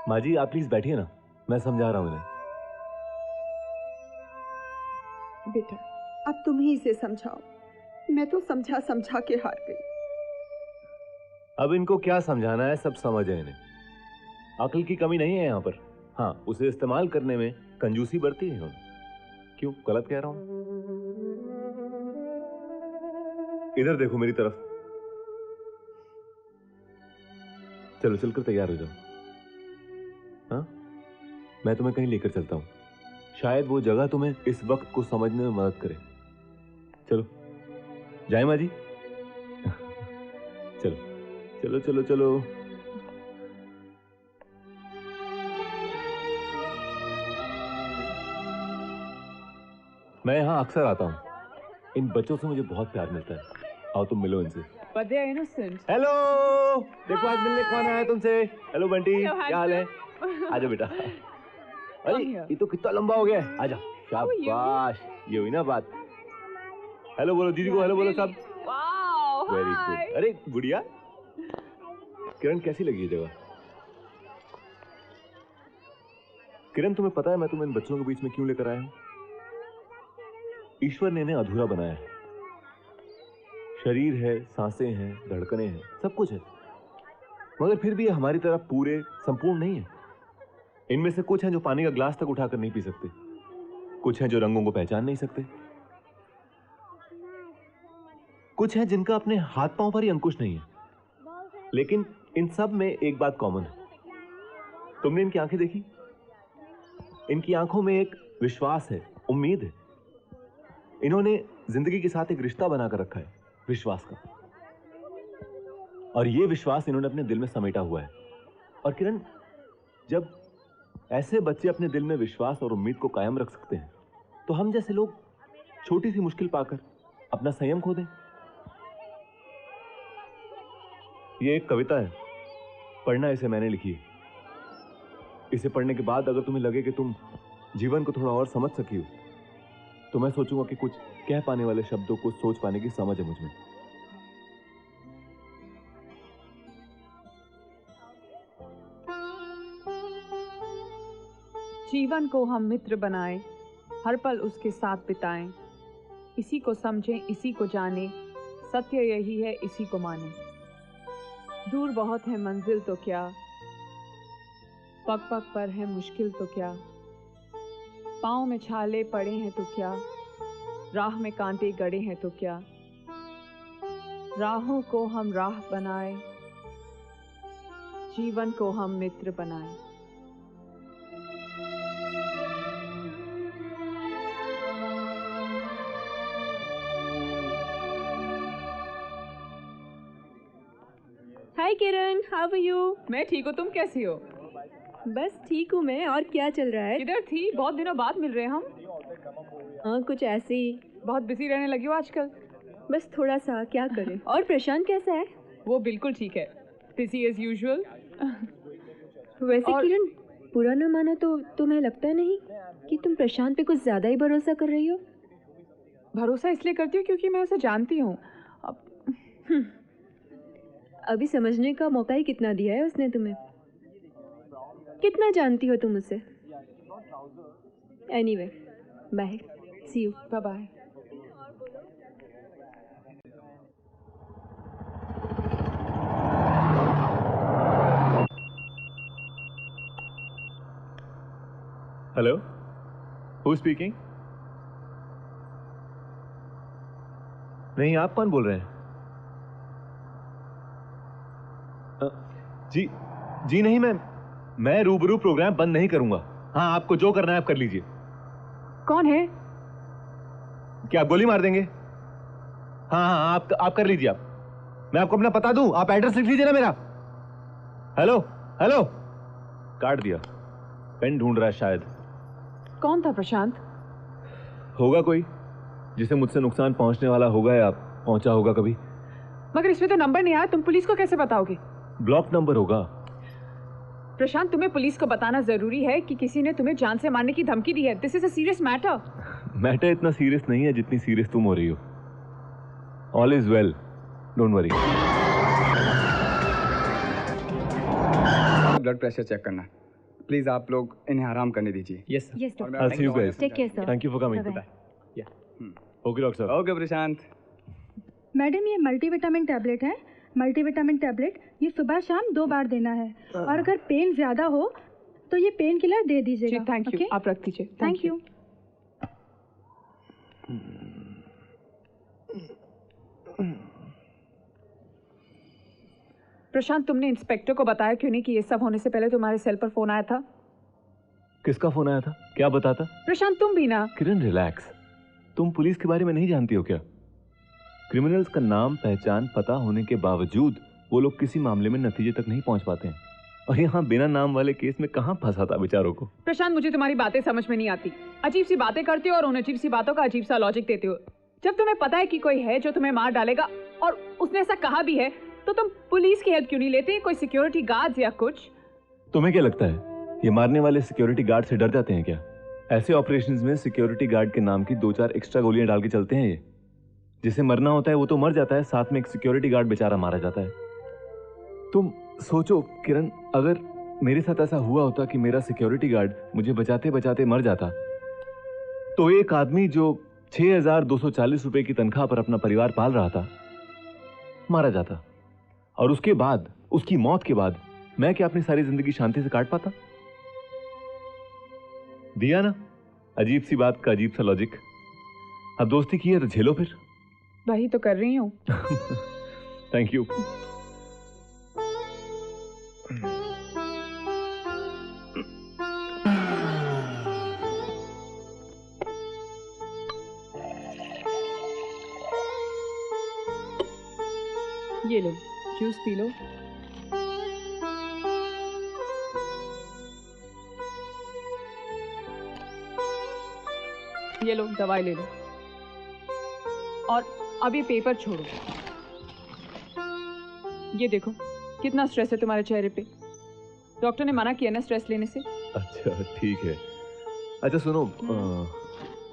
माँ जी आप प्लीज बैठिए ना, मैं समझा रहा हूं इन्हें। बेटा अब तुम ही इसे समझाओ, मैं तो समझा समझा के हार गई। अब इनको क्या समझाना है, सब समझ है इन्हें। अक्ल की कमी नहीं है यहाँ पर। हाँ, उसे इस्तेमाल करने में कंजूसी बरती है इन्होंने। क्यों, गलत कह रहा हूं? इधर देखो मेरी तरफ। चलो चलकर तैयार हो जाओ। हाँ, मैं तुम्हें कहीं लेकर चलता हूं। शायद वो जगह तुम्हें इस वक्त को समझने में मदद करे। चलो जाए माँ जी। चलो चलो चलो चलो। मैं यहाँ अक्सर आता हूँ। इन बच्चों से मुझे बहुत प्यार मिलता है। आओ तुम मिलो इनसे। But they are innocent. Hello, देखो आज मिलने कौन आया तुमसे। हेलो बंटी, क्या हाल है? आजा बेटा। अरे ये तो कितना लंबा हो गया है। आजा। शाबाश, ये हुई ना बात। हेलो बोलो दीदी को, हेलो बोलो सब। Very good. अरे गुड़िया, किरण कैसी लगी ये जगह? किरण तुम्हें पता है मैं तुम्हें इन बच्चों के बीच में क्यों लेकर आया हूं? ईश्वर ने इन्हें अधूरा बनाया है। शरीर है, सांसें हैं, धड़कनें हैं, सब कुछ है, मगर फिर भी ये हमारी तरह पूरे संपूर्ण नहीं है। इनमें से कुछ हैं जो पानी का ग्लास तक उठाकर नहीं पी सकते, कुछ हैं जो रंगों को पहचान नहीं सकते, कुछ हैं जिनका अपने हाथ पांव पर ही अंकुश नहीं है। लेकिन इन सब में एक बात कॉमन है। तुमने इनकी आंखें देखी? इनकी आंखों में एक विश्वास है, उम्मीद है। इन्होंने जिंदगी के साथ एक रिश्ता बनाकर रखा है, विश्वास का। और ये विश्वास इन्होंने अपने दिल में समेटा हुआ है। और किरण, जब ऐसे बच्चे अपने दिल में विश्वास और उम्मीद को कायम रख सकते हैं, तो हम जैसे लोग छोटी सी मुश्किल पाकर अपना संयम खो दें। ये एक कविता है, पढ़ना इसे मैंने लिखी है। इसे पढ़ने के बाद अगर तुम्हें लगे कि तुम जीवन को थोड़ा और समझ सकी हो तो मैं सोचूंगा कि कुछ कह पाने वाले शब्दों को सोच पाने की समझ है मुझमें। जीवन को हम मित्र बनाएं, हर पल उसके साथ बिताएं, इसी को समझें, इसी को जानें, सत्य यही है, इसी को मानें। दूर बहुत है मंजिल तो क्या, पग पग पर है मुश्किल तो क्या, पाँव में छाले पड़े हैं तो क्या, राह में कांटे गड़े हैं तो क्या, राहों को हम राह बनाएं, जीवन को हम मित्र बनाएं। हाय किरण, हाउ आर यू? मैं ठीक हूँ, तुम कैसी हो? बस ठीक हूँ मैं। और क्या चल रहा है? किधर थी? बहुत दिनों बाद मिल रहे हैं हम। हाँ, कुछ ऐसे ही। बहुत बिजी रहने लगी हो आजकल। बस थोड़ा सा, क्या करें। और प्रशांत कैसा है? वो बिल्कुल ठीक है, बिजी एज यूजुअल। वैसे किरण, बुरा ना मानो तो तुम्हें लगता नहीं कि तुम प्रशांत पे कुछ ज्यादा ही भरोसा कर रही हो? भरोसा इसलिए करती हूँ क्योंकि मैं उसे जानती हूँ। अभी समझने का मौका ही कितना दिया है उसने तुम्हें। कितना जानती हो तुम उसे? Anyway, bye, see you, bye bye. Hello, who speaking? नहीं, आप कौन बोल रहे हैं? जी नहीं, मैं रूबरू प्रोग्राम बंद नहीं करूंगा। हाँ, आपको जो करना है आप कर लीजिए। कौन है? क्या आप गोली मार देंगे? हाँ, आप कर लीजिए। आप मैं आपको अपना पता दूं, आप एड्रेस लिख लीजिए ना मेरा। हेलो हेलो, काट दिया। पेन ढूंढ रहा है शायद। कौन था प्रशांत? होगा कोई जिसे मुझसे नुकसान पहुंचने वाला होगा या पहुंचा होगा कभी। मगर इसमें तो नंबर नहीं आया, तुम पुलिस को कैसे बताओगे? ब्लॉक नंबर होगा। प्रशांत, तुम्हें पुलिस को बताना जरूरी है कि किसी ने तुम्हें जान से मारने की धमकी दी है। This is a serious matter. Matter इतना सीरियस नहीं है जितनी सीरियस तुम हो रही हो। All is well, don't worry. Blood pressure check करना है। प्लीज आप लोग इन्हें आराम करने दीजिए। Yes yes doctor. I'll see you guys. Take care sir. Thank you for coming. Okay doctor साहब। ओके प्रशांत। मैडम, ये मल्टीविटामिन टैबलेट है। मल्टीविटामिन टैबलेट ये सुबह शाम 2 बार देना है। और अगर पेन ज्यादा हो तो ये पेन किलर दे दीजिएगा। थैंक यू, आप रख दीजिए। Thank you. प्रशांत, तुमने इंस्पेक्टर को बताया क्यों नहीं कि ये सब होने से पहले तुम्हारे सेल पर फोन आया था? किसका फोन आया था? क्या बताता? प्रशांत, तुम भी ना। किरण रिलैक्स, तुम पुलिस के बारे में नहीं जानती हो क्या? क्रिमिनल्स का नाम, पहचान, पता होने के बावजूद वो लोग किसी मामले में नतीजे तक नहीं पहुंच पाते हैं। और यहाँ बिना नाम वाले केस में कहाँ फंसाता बेचारों को। प्रशांत, मुझे तुम्हारी बातें समझ में नहीं आती। अजीब सी बातें करते हो और उन अजीब सी बातों का अजीब सा लॉजिक देते हो। जब तुम्हें पता है कि कोई है जो तुम्हें मार डालेगा और उसने ऐसा कहा भी है, तो तुम पुलिस की हेल्प क्यों नहीं लेते? कोई सिक्योरिटी गार्ड या कुछ? तुम्हें क्या लगता है ये मारने वाले सिक्योरिटी गार्ड से डर जाते हैं क्या? ऐसे ऑपरेशंस में सिक्योरिटी गार्ड के नाम की 2-4 एक्स्ट्रा गोलियां डाल के चलते हैं। ये जिसे मरना होता है वो तो मर जाता है, साथ में एक सिक्योरिटी गार्ड बेचारा मारा जाता है। तुम सोचो किरण, अगर मेरे साथ ऐसा हुआ होता कि मेरा सिक्योरिटी गार्ड मुझे बचाते बचाते मर जाता, तो एक आदमी जो 6,240 रुपए की तनख्वाह पर अपना परिवार पाल रहा था मारा जाता। और उसके बाद, उसकी मौत के बाद मैं क्या अपनी सारी जिंदगी शांति से काट पाता? दिया ना अजीब सी बात का अजीब सा लॉजिक। अब दोस्ती की है तो झेलो फिर। वही तो कर रही हूँ। Thank you. ये लो, जूस पी लो। ये लो, दवाई ले लो। और अब ये पेपर छोड़ो। ये देखो कितना स्ट्रेस है तुम्हारे चेहरे पे। डॉक्टर ने मना किया ना स्ट्रेस लेने से। अच्छा ठीक है, अच्छा सुनो,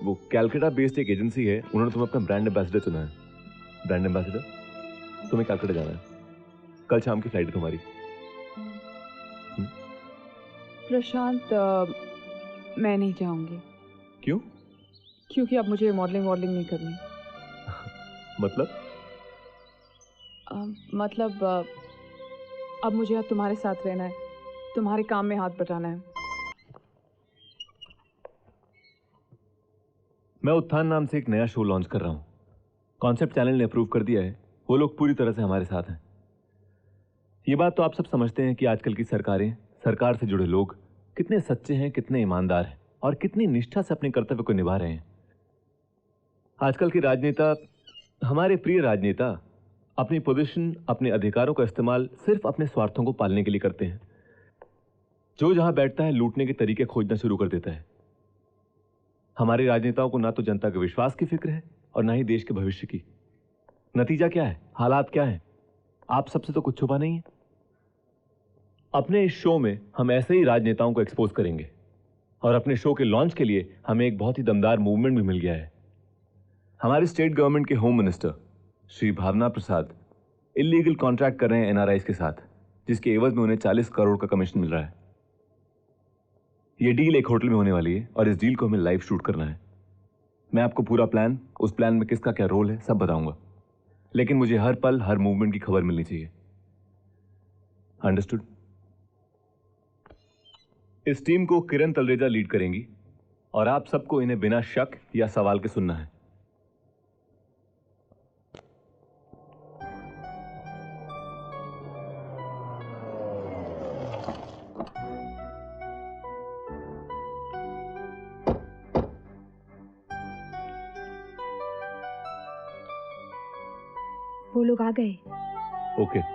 वो कैलकाटा बेस्ड एक एजेंसी है, उन्होंने तुम्हें अपना ब्रांड एम्बेसडर चुना है। ब्रांड एम्बेसडर, तुम्हें कैलकाटा जाना है, कल शाम की फ्लाइट है तुम्हारी। प्रशांत, मैं नहीं जाऊंगी। क्यों? क्योंकि अब मुझे मॉडलिंग नहीं करनी। मतलब अब मुझे अब तुम्हारे साथ रहना है, तुम्हारे काम में हाथ बटाना है। मैं उत्थान नाम से एक नया शो लॉन्च कर रहा हूँ। कॉन्सेप्ट चैनल ने अप्रूव कर दिया है, वो लोग पूरी तरह से हमारे साथ हैं। ये बात तो आप सब समझते हैं कि आजकल की सरकारें, सरकार से जुड़े लोग कितने सच्चे हैं, कितने ईमानदार हैं और कितनी निष्ठा से अपने कर्तव्य को निभा रहे हैं। आजकल के राजनेता, हमारे प्रिय राजनेता, अपनी पोजीशन, अपने अधिकारों का इस्तेमाल सिर्फ अपने स्वार्थों को पालने के लिए करते हैं। जो जहां बैठता है लूटने के तरीके खोजना शुरू कर देता है। हमारे राजनेताओं को ना तो जनता के विश्वास की फिक्र है और ना ही देश के भविष्य की। नतीजा क्या है, हालात क्या है, आप सबसे तो कुछ छुपा नहीं है। अपने इस शो में हम ऐसे ही राजनेताओं को एक्सपोज करेंगे और अपने शो के लॉन्च के लिए हमें एक बहुत ही दमदार मूवमेंट भी मिल गया है। हमारे स्टेट गवर्नमेंट के होम मिनिस्टर श्री भावना प्रसाद इलीगल कॉन्ट्रैक्ट कर रहे हैं एनआरआईज के साथ, जिसके एवज में उन्हें 40 करोड़ का कमीशन मिल रहा है। ये डील एक होटल में होने वाली है और इस डील को हमें लाइव शूट करना है। मैं आपको पूरा प्लान, उस प्लान में किसका क्या रोल है, सब बताऊंगा, लेकिन मुझे हर पल हर मूवमेंट की खबर मिलनी चाहिए। अंडरस्टूड? इस टीम को किरण तलरेजा लीड करेंगी और आप सबको इन्हें बिना शक या सवाल के सुनना है। वो लोग आ गए। ओके।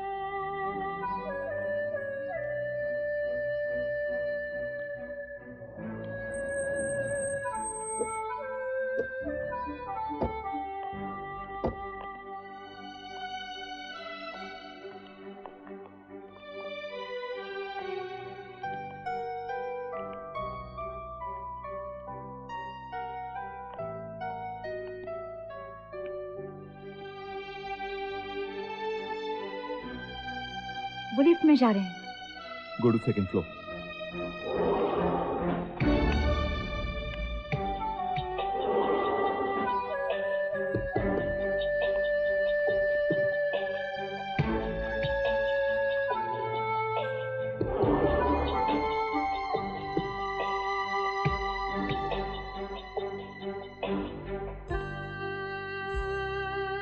वो लिफ्ट में जा रहे हैं। Go to second floor.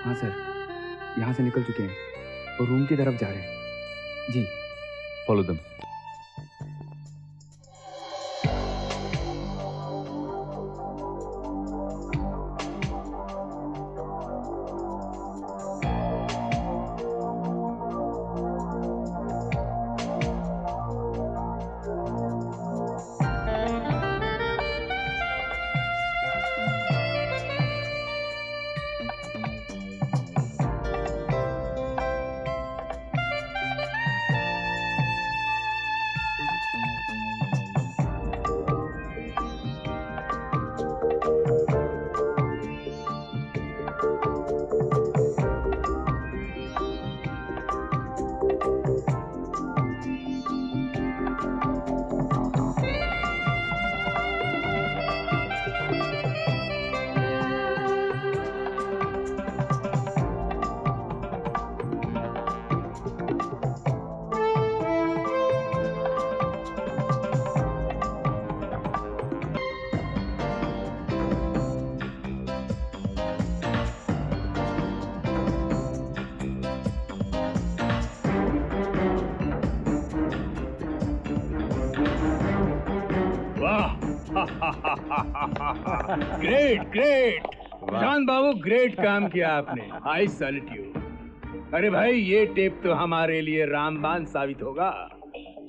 हाँ सर, यहाँ से निकल चुके हैं और रूम की तरफ जा रहे हैं। जी, फॉलो देम। ग्रेट ग्रेट प्रशांत बाबू, ग्रेट काम किया आपने। आई सैल्यूट यू। अरे भाई, ये टेप तो हमारे लिए रामबाण साबित होगा।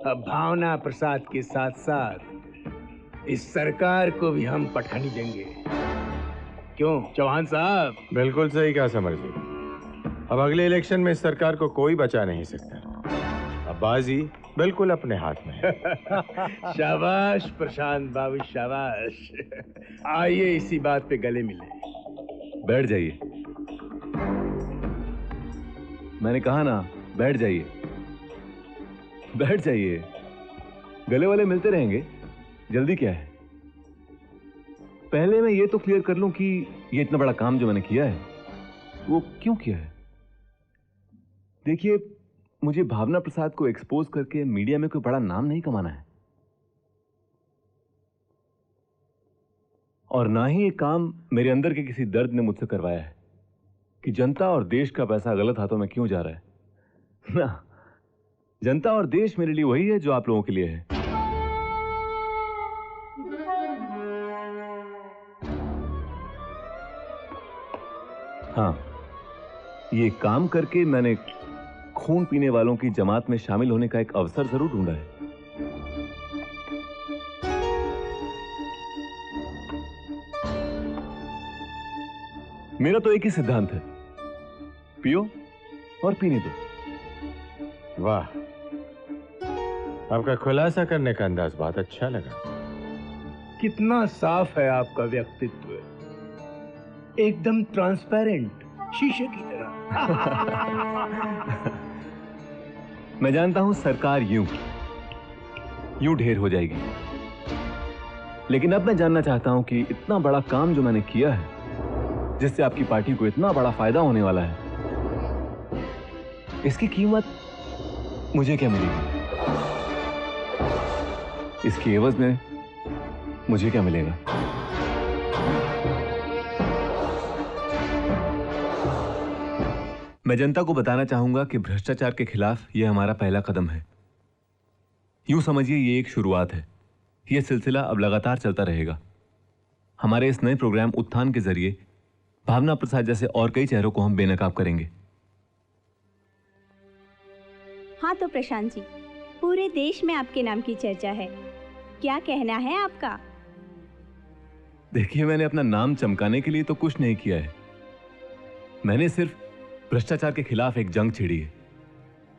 अब भावना प्रसाद के साथ साथ इस सरकार को भी हम पटखनी देंगे। क्यों चौहान साहब? बिल्कुल सही कहा समर जी। अब अगले इलेक्शन में इस सरकार को कोई बचा नहीं सकता। अब बाजी बिल्कुल अपने हाथ में है। शाबाश प्रशांत बाबू, शाबाश। आइए इसी बात पे गले मिले। बैठ जाइए। मैंने कहा ना, बैठ जाइए, बैठ जाइए। गले वाले मिलते रहेंगे, जल्दी क्या है। पहले मैं ये तो क्लियर कर लूं कि ये इतना बड़ा काम जो मैंने किया है वो क्यों किया है। देखिए, मुझे भावना प्रसाद को एक्सपोज करके मीडिया में कोई बड़ा नाम नहीं कमाना है, और ना ही ये काम मेरे अंदर के किसी दर्द ने मुझसे करवाया है कि जनता और देश का पैसा गलत हाथों में क्यों जा रहा है। ना, जनता और देश मेरे लिए वही है जो आप लोगों के लिए है। हाँ, ये काम करके मैंने खून पीने वालों की जमात में शामिल होने का एक अवसर जरूर ढूंढा है। मेरा तो एक ही सिद्धांत है, पियो और पीने दो। वाह, आपका खुलासा करने का अंदाज बहुत अच्छा लगा। कितना साफ है आपका व्यक्तित्व, एकदम ट्रांसपेरेंट, शीशे की तरह। मैं जानता हूं सरकार यूं ढेर हो जाएगी, लेकिन अब मैं जानना चाहता हूं कि इतना बड़ा काम जो मैंने किया है, जिससे आपकी पार्टी को इतना बड़ा फायदा होने वाला है, इसकी कीमत मुझे क्या मिलेगी? इसकी एवज में मुझे क्या मिलेगा? मैं जनता को बताना चाहूंगा कि भ्रष्टाचार के खिलाफ यह हमारा पहला कदम है। यूं समझिए, ये एक शुरुआत है। यह सिलसिला अब लगातार चलता रहेगा। हमारे इस नए प्रोग्राम उत्थान के जरिए भावना प्रसाद जैसे और कई चेहरों को हम बेनकाब करेंगे। हाँ तो प्रशांत जी, पूरे देश में आपके नाम की चर्चा है, क्या कहना है आपका? देखिए, मैंने अपना नाम चमकाने के लिए तो कुछ नहीं किया है। मैंने सिर्फ भ्रष्टाचार के खिलाफ एक जंग छिड़ी है,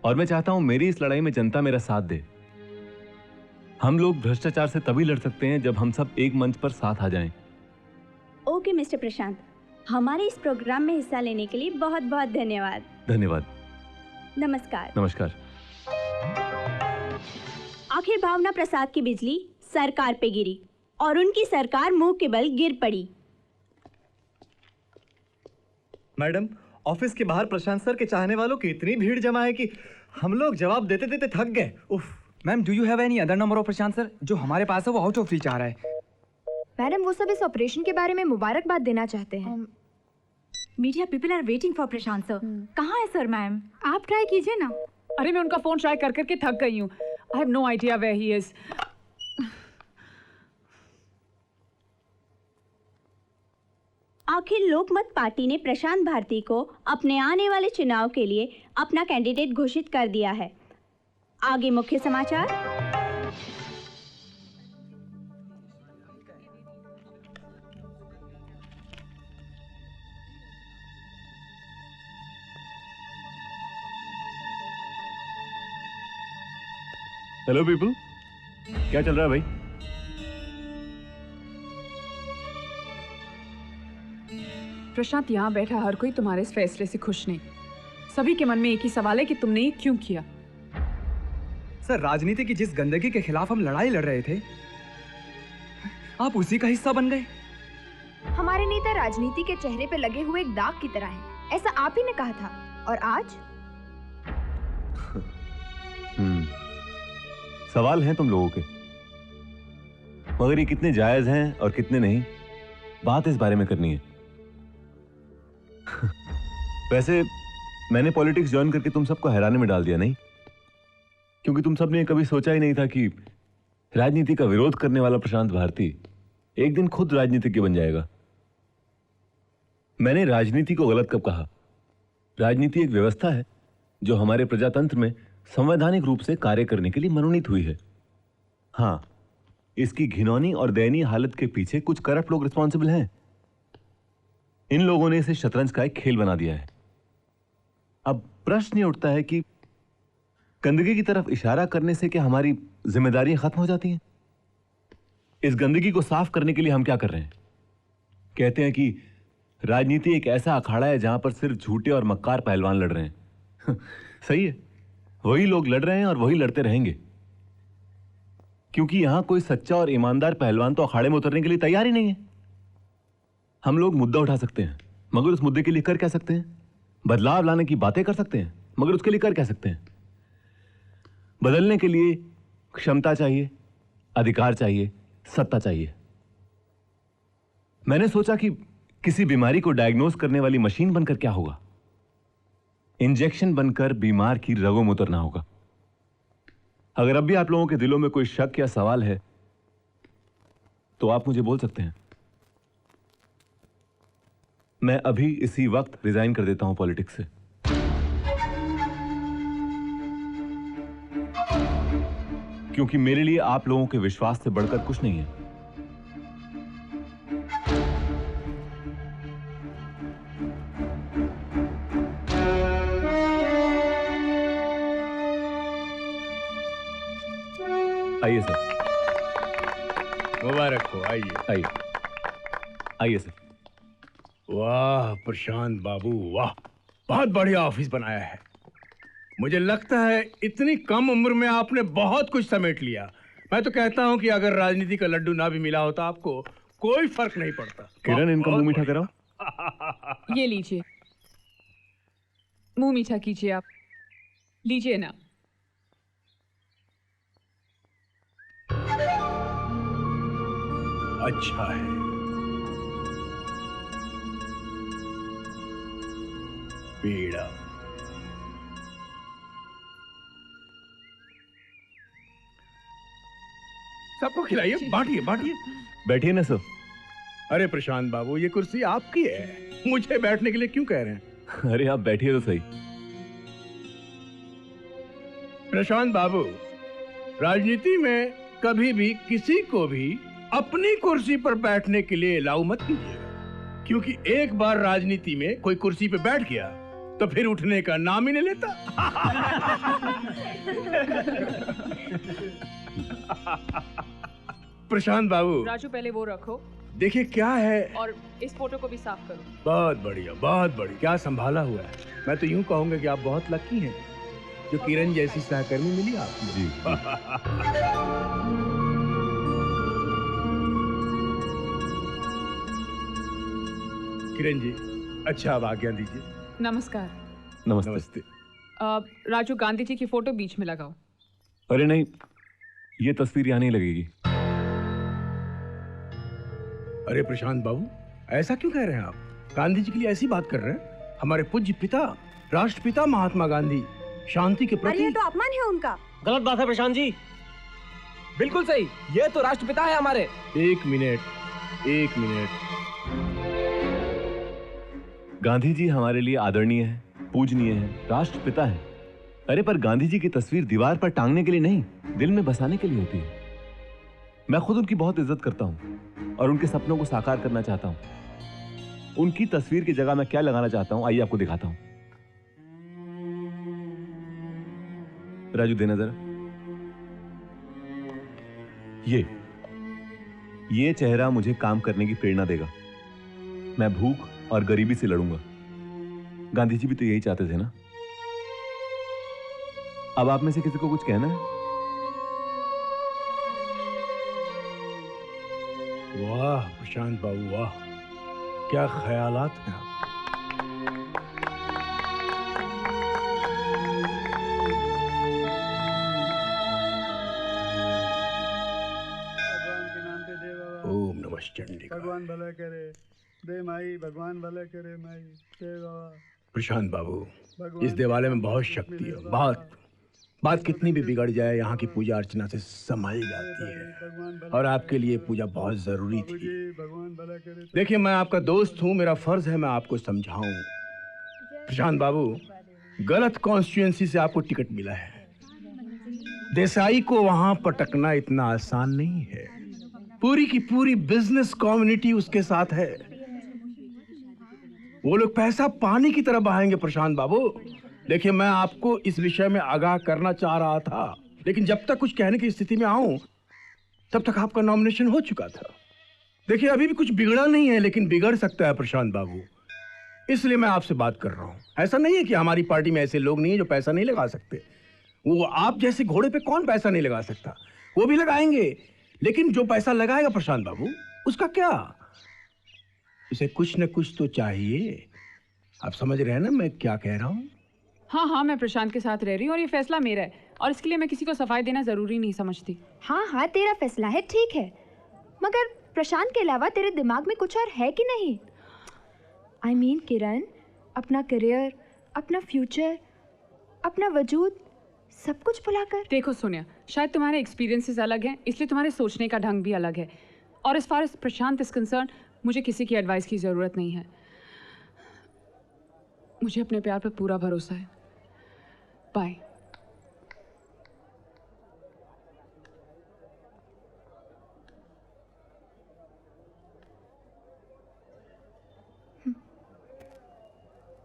और मैं चाहता हूं मेरी इस लड़ाई में जनता मेरा साथ दे। हम लोग भ्रष्टाचार से तभी लड़ सकते हैं जब हम सब एक मंच पर साथ आ जाएं। ओके मिस्टर प्रशांत, हमारे इस प्रोग्राम में हिस्सा लेने के लिए बहुत बहुत धन्यवाद। धन्यवाद। नमस्कार। नमस्कार। आखिर भावना प्रसाद की बिजली सरकार पे गिरी और उनकी सरकार मुंह के बल गिर पड़ी। मैडम, ऑफिस के बाहर प्रशांत सर के चाहने वालों की इतनी भीड़ जमा है कि हम लोग जवाब देते देते थक गए। उफ। Ma'am, do you have any other number of Prashant sir? जो हमारे पास है वो आउट ऑफ रीच आ रहा है। मैडम, वो सब इस ऑपरेशन के बारे में मुबारकबाद देना चाहते हैं। Media people are waiting for Prashant sir. कहाँ है सर? मैम, आप ट्राई कीजिए ना। अरे मैं उनका फोन ट्राई कर करके थक गई हूँ। I have no idea where he is. आखिर लोकमत पार्टी ने प्रशांत भारती को अपने आने वाले चुनाव के लिए अपना कैंडिडेट घोषित कर दिया है। आगे मुख्य समाचार। हेलो पीपल, क्या चल रहा है भाई? प्रशांत, यहाँ बैठा हर कोई तुम्हारे इस फैसले से खुश नहीं। सभी के मन में एक ही सवाल है कि तुमने ये क्यों किया। सर, राजनीति की जिस गंदगी के खिलाफ हम लड़ाई लड़ रहे थे, आप उसी का हिस्सा बन गए। हमारे नेता राजनीति के चेहरे पे लगे हुए एक दाग की तरह हैं, ऐसा आप ही ने कहा था। और आज सवाल हैं तुम लोगों के, मगर ये कितने जायज हैं और कितने नहीं, बात इस बारे में करनी है। वैसे मैंने पॉलिटिक्स ज्वाइन करके तुम सबको हैरानी में डाल दिया, नहीं? क्योंकि तुम सबने कभी सोचा ही नहीं था कि राजनीति का विरोध करने वाला प्रशांत भारती एक दिन खुद राजनीतिज्ञ बन जाएगा। मैंने राजनीति को गलत कब कहा? राजनीति एक व्यवस्था है जो हमारे प्रजातंत्र में संवैधानिक रूप से कार्य करने के लिए मनोनीत हुई है। हाँ, इसकी घिनौनी और दयनीय हालत के पीछे कुछ करप्ट लोग रिस्पॉन्सिबल हैं। इन लोगों ने इसे शतरंज का एक खेल बना दिया है। अब प्रश्न ये उठता है कि गंदगी की तरफ इशारा करने से क्या हमारी जिम्मेदारियां खत्म हो जाती हैं? इस गंदगी को साफ करने के लिए हम क्या कर रहे हैं? कहते हैं कि राजनीति एक ऐसा अखाड़ा है जहां पर सिर्फ झूठे और मक्कार पहलवान लड़ रहे हैं। सही है, वही लोग लड़ रहे हैं और वही लड़ते रहेंगे, क्योंकि यहां कोई सच्चा और ईमानदार पहलवान तो अखाड़े में उतरने के लिए तैयार ही नहीं है। हम लोग मुद्दा उठा सकते हैं, मगर उस मुद्दे के लिए कर क्या सकते हैं? बदलाव लाने की बातें कर सकते हैं, मगर उसके लिए कर क्या सकते हैं? बदलने के लिए क्षमता चाहिए, अधिकार चाहिए, सत्ता चाहिए। मैंने सोचा कि किसी बीमारी को डायग्नोज करने वाली मशीन बनकर क्या होगा? इंजेक्शन बनकर बीमार की रगों में उतरना होगा। अगर अब भी आप लोगों के दिलों में कोई शक या सवाल है तो आप मुझे बोल सकते हैं। मैं अभी इसी वक्त रिजाइन कर देता हूं पॉलिटिक्स से। क्योंकि मेरे लिए आप लोगों के विश्वास से बढ़कर कुछ नहीं है। आइए सर। मुबारक हो, आइए आइए आइए सर। वाह प्रशांत बाबू, वाह, बहुत बढ़िया ऑफिस बनाया है। मुझे लगता है इतनी कम उम्र में आपने बहुत कुछ समेट लिया। मैं तो कहता हूं कि अगर राजनीति का लड्डू ना भी मिला होता आपको कोई फर्क नहीं पड़ता। किरण, इनका मुंह मीठा कराओ। ये लीजिए, मुंह मीठा कीजिए आप, लीजिए ना। अच्छा है। पीड़ा। सबको खिलाइए, बांटिए बांटिए। बैठिए ना सर। अरे प्रशांत बाबू, ये कुर्सी आपकी है, मुझे बैठने के लिए क्यों कह रहे हैं? अरे आप बैठिए तो सही। प्रशांत बाबू, राजनीति में कभी भी किसी को भी अपनी कुर्सी पर बैठने के लिए अलाउ मत कीजिएगा, क्योंकि एक बार राजनीति में कोई कुर्सी पे बैठ गया तो फिर उठने का नाम ही नहीं लेता। प्रशांत बाबू, राजू पहले वो रखो। देखिए क्या है, और इस फोटो को भी साफ करो। बहुत बढ़िया, बहुत बढ़िया, क्या संभाला हुआ है। मैं तो यूं कहूंगा कि आप बहुत लकी हैं जो किरण जैसी सहकर्मी मिली आपको। जी। किरण जी, अच्छा अब आज्ञा दीजिए। नमस्कार। नमस्ते। नमस्ते। राजू, गांधी जी की फोटो बीच में लगाओ। अरे नहीं, ये तस्वीर यहां नहीं लगेगी। अरे प्रशांत बाबू, ऐसा क्यों कह रहे हैं आप? गांधी जी के लिए ऐसी बात कर रहे हैं? हमारे पूज्य पिता, राष्ट्रपिता महात्मा गांधी शांति के प्रति। ये तो अपमान है उनका। गलत बात है प्रशांत जी। बिल्कुल सही, ये तो राष्ट्रपिता है हमारे। एक मिनट, एक मिनट। गांधी जी हमारे लिए आदरणीय है, पूजनीय है, राष्ट्रपिता है। अरे पर गांधी जी की तस्वीर दीवार पर टांगने के लिए नहीं, दिल में बसाने के लिए होती है। मैं खुद उनकी बहुत इज्जत करता हूं और उनके सपनों को साकार करना चाहता हूं। उनकी तस्वीर की जगह मैं क्या लगाना चाहता हूं, आइए आपको दिखाता हूं। राजू, देना जरा। ये चेहरा मुझे काम करने की प्रेरणा देगा। मैं भूख और गरीबी से लड़ूंगा। गांधी जी भी तो यही चाहते थे ना। अब आप में से किसी को कुछ कहना है? वाह प्रशांत बाबू, वाह, क्या ख्यालात हैं आप। ओम नमः चंडिकाय। भगवान भला करे, दे माई, भगवान भला करे माई, जय बाबा। प्रशांत बाबू, इस देवालय में बहुत शक्ति है। बात कितनी भी बिगड़ जाए, यहाँ की पूजा अर्चना से संभाली जाती है, और आपके लिए पूजा बहुत जरूरी थी। देखिए, मैं आपका दोस्त हूँ, मेरा फर्ज है मैं आपको समझाऊं। प्रशांत बाबू, गलत कॉन्स्टिट्यूएंसी से आपको टिकट मिला है। देसाई को वहां पटकना इतना आसान नहीं है। पूरी की पूरी बिजनेस कम्युनिटी उसके साथ है। वो लोग पैसा पानी की तरह बहाएंगे प्रशांत बाबू। देखिए, मैं आपको इस विषय में आगाह करना चाह रहा था, लेकिन जब तक कुछ कहने की स्थिति में आऊं तब तक आपका नॉमिनेशन हो चुका था। देखिए, अभी भी कुछ बिगड़ा नहीं है, लेकिन बिगड़ सकता है प्रशांत बाबू, इसलिए मैं आपसे बात कर रहा हूं। ऐसा नहीं है कि हमारी पार्टी में ऐसे लोग नहीं है जो पैसा नहीं लगा सकते। वो आप जैसे घोड़े पे कौन पैसा नहीं लगा सकता, वो भी लगाएंगे, लेकिन जो पैसा लगाएगा प्रशांत बाबू, उसका क्या, उसे कुछ न कुछ तो चाहिए। आप समझ रहे हैं ना मैं क्या कह रहा हूं? हाँ, मैं प्रशांत के साथ रह रही हूँ और ये फैसला मेरा है, और इसके लिए मैं किसी को सफाई देना जरूरी नहीं समझती। हाँ, तेरा फैसला है, ठीक है, मगर प्रशांत के अलावा तेरे दिमाग में कुछ और है कि नहीं? I mean, किरण, अपना करियर, अपना फ्यूचर, अपना वजूद, सब कुछ भुलाकर। देखो सोनिया, शायद तुम्हारे एक्सपीरियंसेस अलग हैं, इसलिए तुम्हारे सोचने का ढंग भी अलग है, और इस फार प्रशांत इज कंसर्न, मुझे किसी की एडवाइस की ज़रूरत नहीं है। मुझे अपने प्यार पर पूरा भरोसा है। बाय।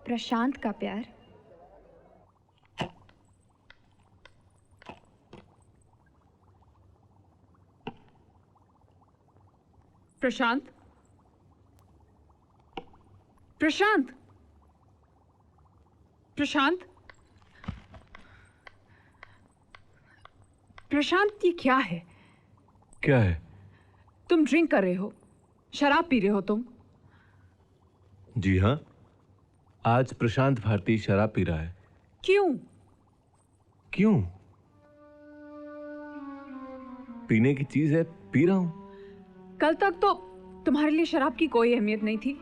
प्रशांत का प्यार। प्रशांत, प्रशांत, प्रशांत, प्रशांत, ये क्या है? क्या है? तुम ड्रिंक कर रहे हो, शराब पी रहे हो तुम। जी हाँ, आज प्रशांत भारती शराब पी रहा है। क्यों? क्यों? पीने की चीज है, पी रहा हूं। कल तक तो तुम्हारे लिए शराब की कोई अहमियत नहीं थी,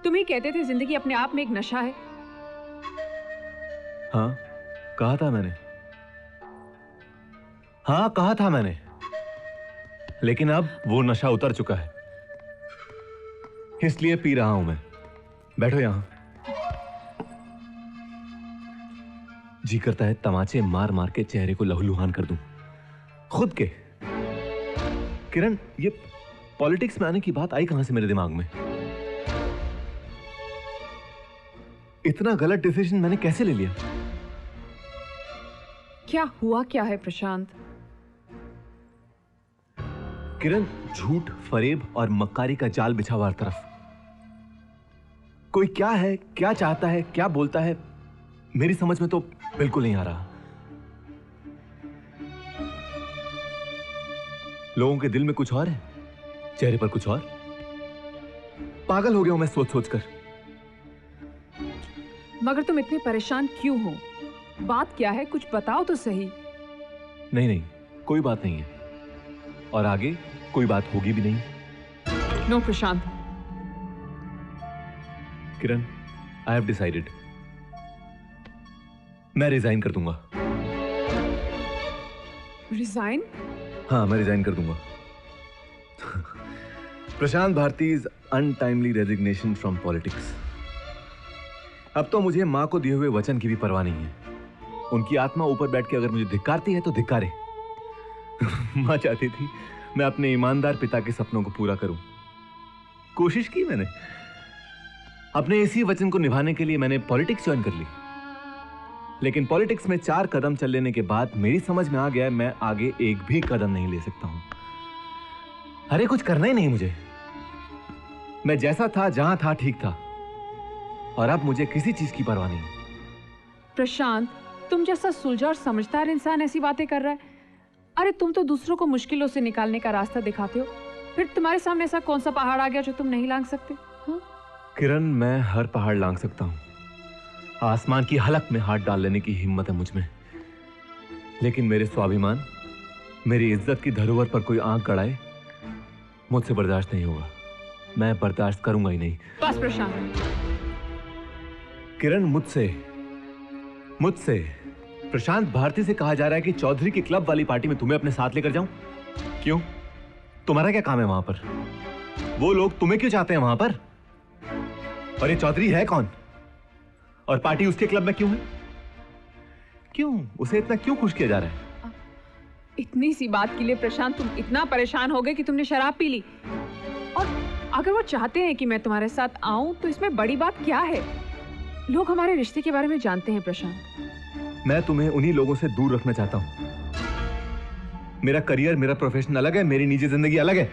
तुम ही कहते थे जिंदगी अपने आप में एक नशा है। हाँ, कहा था मैंने। हाँ, कहा था मैंने, लेकिन अब वो नशा उतर चुका है, इसलिए पी रहा हूं मैं। बैठो यहां। जी करता है तमाचे मार मार के चेहरे को लहूलुहान कर दूं, खुद के। किरण, ये पॉलिटिक्स में आने की बात आई कहां से मेरे दिमाग में? इतना गलत डिसीजन मैंने कैसे ले लिया? क्या हुआ क्या है प्रशांत? किरण, झूठ, फरेब और मक्कारी का जाल बिछा हुआ हर तरफ। कोई क्या है, क्या चाहता है, क्या बोलता है, मेरी समझ में तो बिल्कुल नहीं आ रहा। लोगों के दिल में कुछ और है, चेहरे पर कुछ और। पागल हो गया हूं मैं सोच सोच कर। मगर तुम इतने परेशान क्यों हो? बात क्या है, कुछ बताओ तो सही। नहीं, कोई बात नहीं है, और आगे कोई बात होगी भी नहीं। No Prashant. Kiran, I have decided, मैं रिजाइन कर दूंगा। रिजाइन? हाँ, मैं रिजाइन कर दूंगा। Prashant Bharti's untimely resignation from politics. अब तो मुझे मां को दिए हुए वचन की भी परवाह नहीं है। उनकी आत्मा ऊपर बैठ के अगर मुझे धिक्कारती है तो धिक्कारे। मां चाहती थी मैं अपने ईमानदार पिता के सपनों को पूरा करूं। कोशिश की मैंने। अपने इसी वचन को निभाने के लिए मैंने पॉलिटिक्स ज्वाइन कर ली, लेकिन पॉलिटिक्स में 4 कदम चल लेने के बाद मेरी समझ में आ गया मैं आगे एक भी कदम नहीं ले सकता हूं। अरे कुछ करना ही नहीं मुझे। मैं जैसा था, जहां था, ठीक था, और अब मुझे किसी चीज की परवाह नहीं। प्रशांत, तुम जैसा सुलझा और समझदार इंसान ऐसी बातें कर रहा है? अरे तुम तो दूसरों को मुश्किलों से निकालने का रास्ता दिखाते हो, फिर तुम्हारे सामने ऐसा कौन सा पहाड़ आ गया जो तुम नहीं लांघ सकते? हाँ? किरण, मैं हर पहाड़ लांघ सकता हूं। आसमान की हलक में हाथ डाल लेने की हिम्मत है मुझ में, लेकिन मेरे स्वाभिमान, मेरी इज्जत की धरोहर पर कोई आंख गड़ाए, मुझसे बर्दाश्त नहीं होगा। मैं बर्दाश्त करूंगा ही नहीं। बस प्रशांत। किरण, मुझसे प्रशांत भारती से कहा जा रहा है कि चौधरी की क्लब वाली पार्टी में तुम्हें अपने साथ लेकर जाऊं। क्यों? तुम्हारा क्या काम है वहां पर? वो लोग तुम्हें क्यों चाहते हैं वहां पर? और ये चौधरी है कौन? और पार्टी उसके क्लब में क्यों है? क्यों? उसे इतना क्यों खुश किया जा रहा है? इतनी सी बात के लिए प्रशांत तुम इतना परेशान हो गए कि तुमने शराब पी ली? और अगर वो चाहते हैं कि मैं तुम्हारे साथ आऊं तो इसमें बड़ी बात क्या है? लोग हमारे रिश्ते के बारे में जानते हैं प्रशांत। मैं तुम्हें उन्हीं लोगों से दूर रखना चाहता हूं। मेरा करियर, मेरा प्रोफेशन अलग है, मेरी निजी जिंदगी अलग है।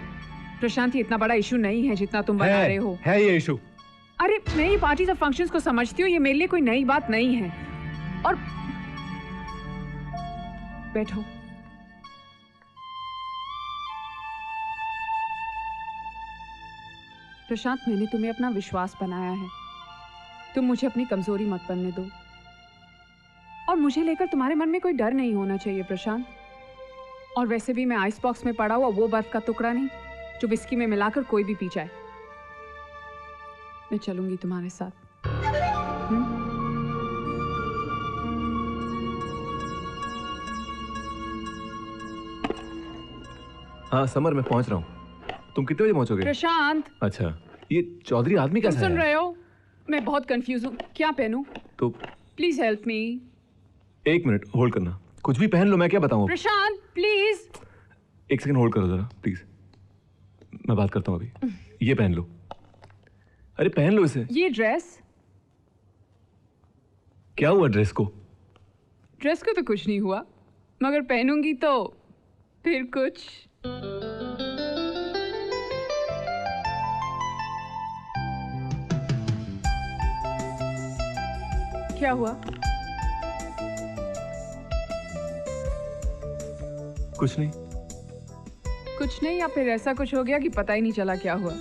प्रशांत, ये इतना बड़ा इशू नहीं है जितना तुम बता रहे हो। है ये इशू। अरे मैं ये पार्टीज और फंक्शंस को समझती हूँ, ये मेरे लिए कोई नई बात नहीं है। और बैठो। प्रशांत, मैंने तुम्हें अपना विश्वास बनाया है, तुम मुझे अपनी कमजोरी मत बनने दो। और मुझे लेकर तुम्हारे मन में कोई डर नहीं होना चाहिए प्रशांत। और वैसे भी मैं आइस बॉक्स में पड़ा हुआ वो बर्फ का टुकड़ा नहीं जो विस्की में मिलाकर कोई भी पी जाए। मैं चलूंगी तुम्हारे साथ। हाँ समर, मैं पहुंच रहा हूँ। तुम कितने बजे पहुंचोगे? प्रशांत। अच्छा, ये चौधरी आदमी कैसा है? सुन रहे हो? मैं बहुत कंफ्यूज हूँ, क्या पहनूं? तो please help me. 1 minute hold करना, कुछ भी पहन लो, मैं क्या बताऊँ? प्रशांत प्लीज। 1 सेकंड होल्ड करो जरा प्लीज, मैं बात करता हूँ अभी। ये पहन लो। अरे पहन लो इसे। ये ड्रेस? क्या हुआ ड्रेस को? ड्रेस को तो कुछ नहीं हुआ, मगर पहनूंगी तो फिर कुछ। क्या हुआ? कुछ नहीं। कुछ नहीं, या फिर ऐसा कुछ हो गया कि पता ही नहीं चला क्या हुआ।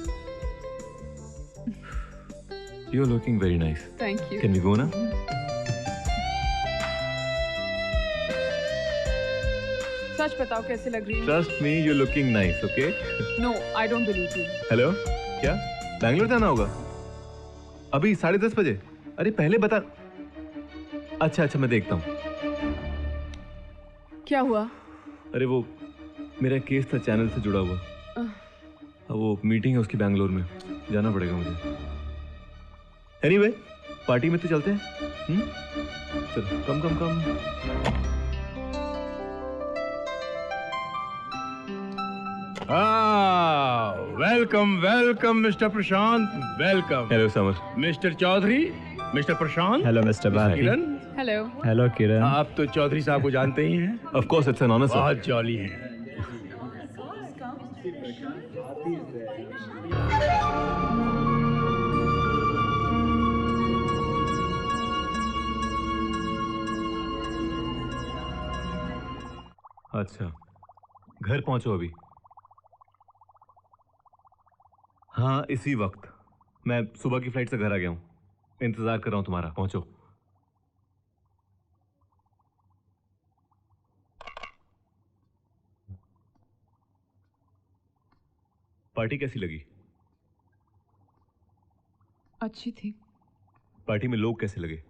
You're looking very nice. Thank you. Can we go now? सच बताओ कैसे लग रही है? Trust me, you're looking nice, okay? No, I don't believe you. Hello, क्या बैंगलोर जाना होगा? अभी 10:30 बजे? अरे पहले बता। अच्छा, मैं देखता हूँ। क्या हुआ? अरे वो मेरा केस था चैनल से जुड़ा हुआ। अब वो मीटिंग है उसकी बैंगलोर में, जाना पड़ेगा मुझे। एनीवे, पार्टी में तो चलते हैं। चलो come. Welcome mister Prashant, welcome. Hello Samar. Mister Chaudhary, mister Prashant. Hello mister Bharti. Kiran. Hello Kiran. आप तो चौधरी साहब को जानते ही हैं। Of course, it's an honour sir. बहुत जॉली हैं। अच्छा, घर पहुंचो अभी। हाँ, इसी वक्त। मैं सुबह की फ्लाइट से घर आ गया हूँ, इंतजार कर रहा हूँ तुम्हारा। पहुंचो। पार्टी कैसी लगी? अच्छी थी। पार्टी में लोग कैसे लगे?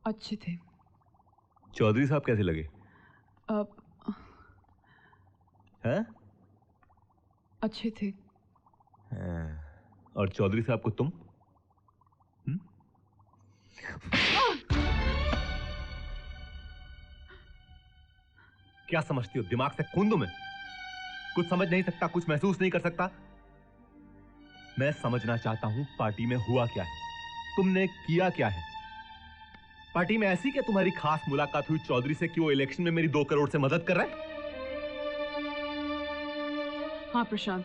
अच्छे थे। चौधरी साहब कैसे लगे? हैं? अच्छे थे। और चौधरी साहब को तुम? क्या समझती हो? दिमाग से खून दूं मैं? कुछ समझ नहीं सकता, कुछ महसूस नहीं कर सकता? मैं समझना चाहता हूं पार्टी में हुआ क्या है, तुमने किया क्या है? पार्टी में ऐसी क्या तुम्हारी खास मुलाकात हुई चौधरी से कि वो इलेक्शन में मेरी 2 करोड़ से मदद कर रहा है? हाँ प्रशांत,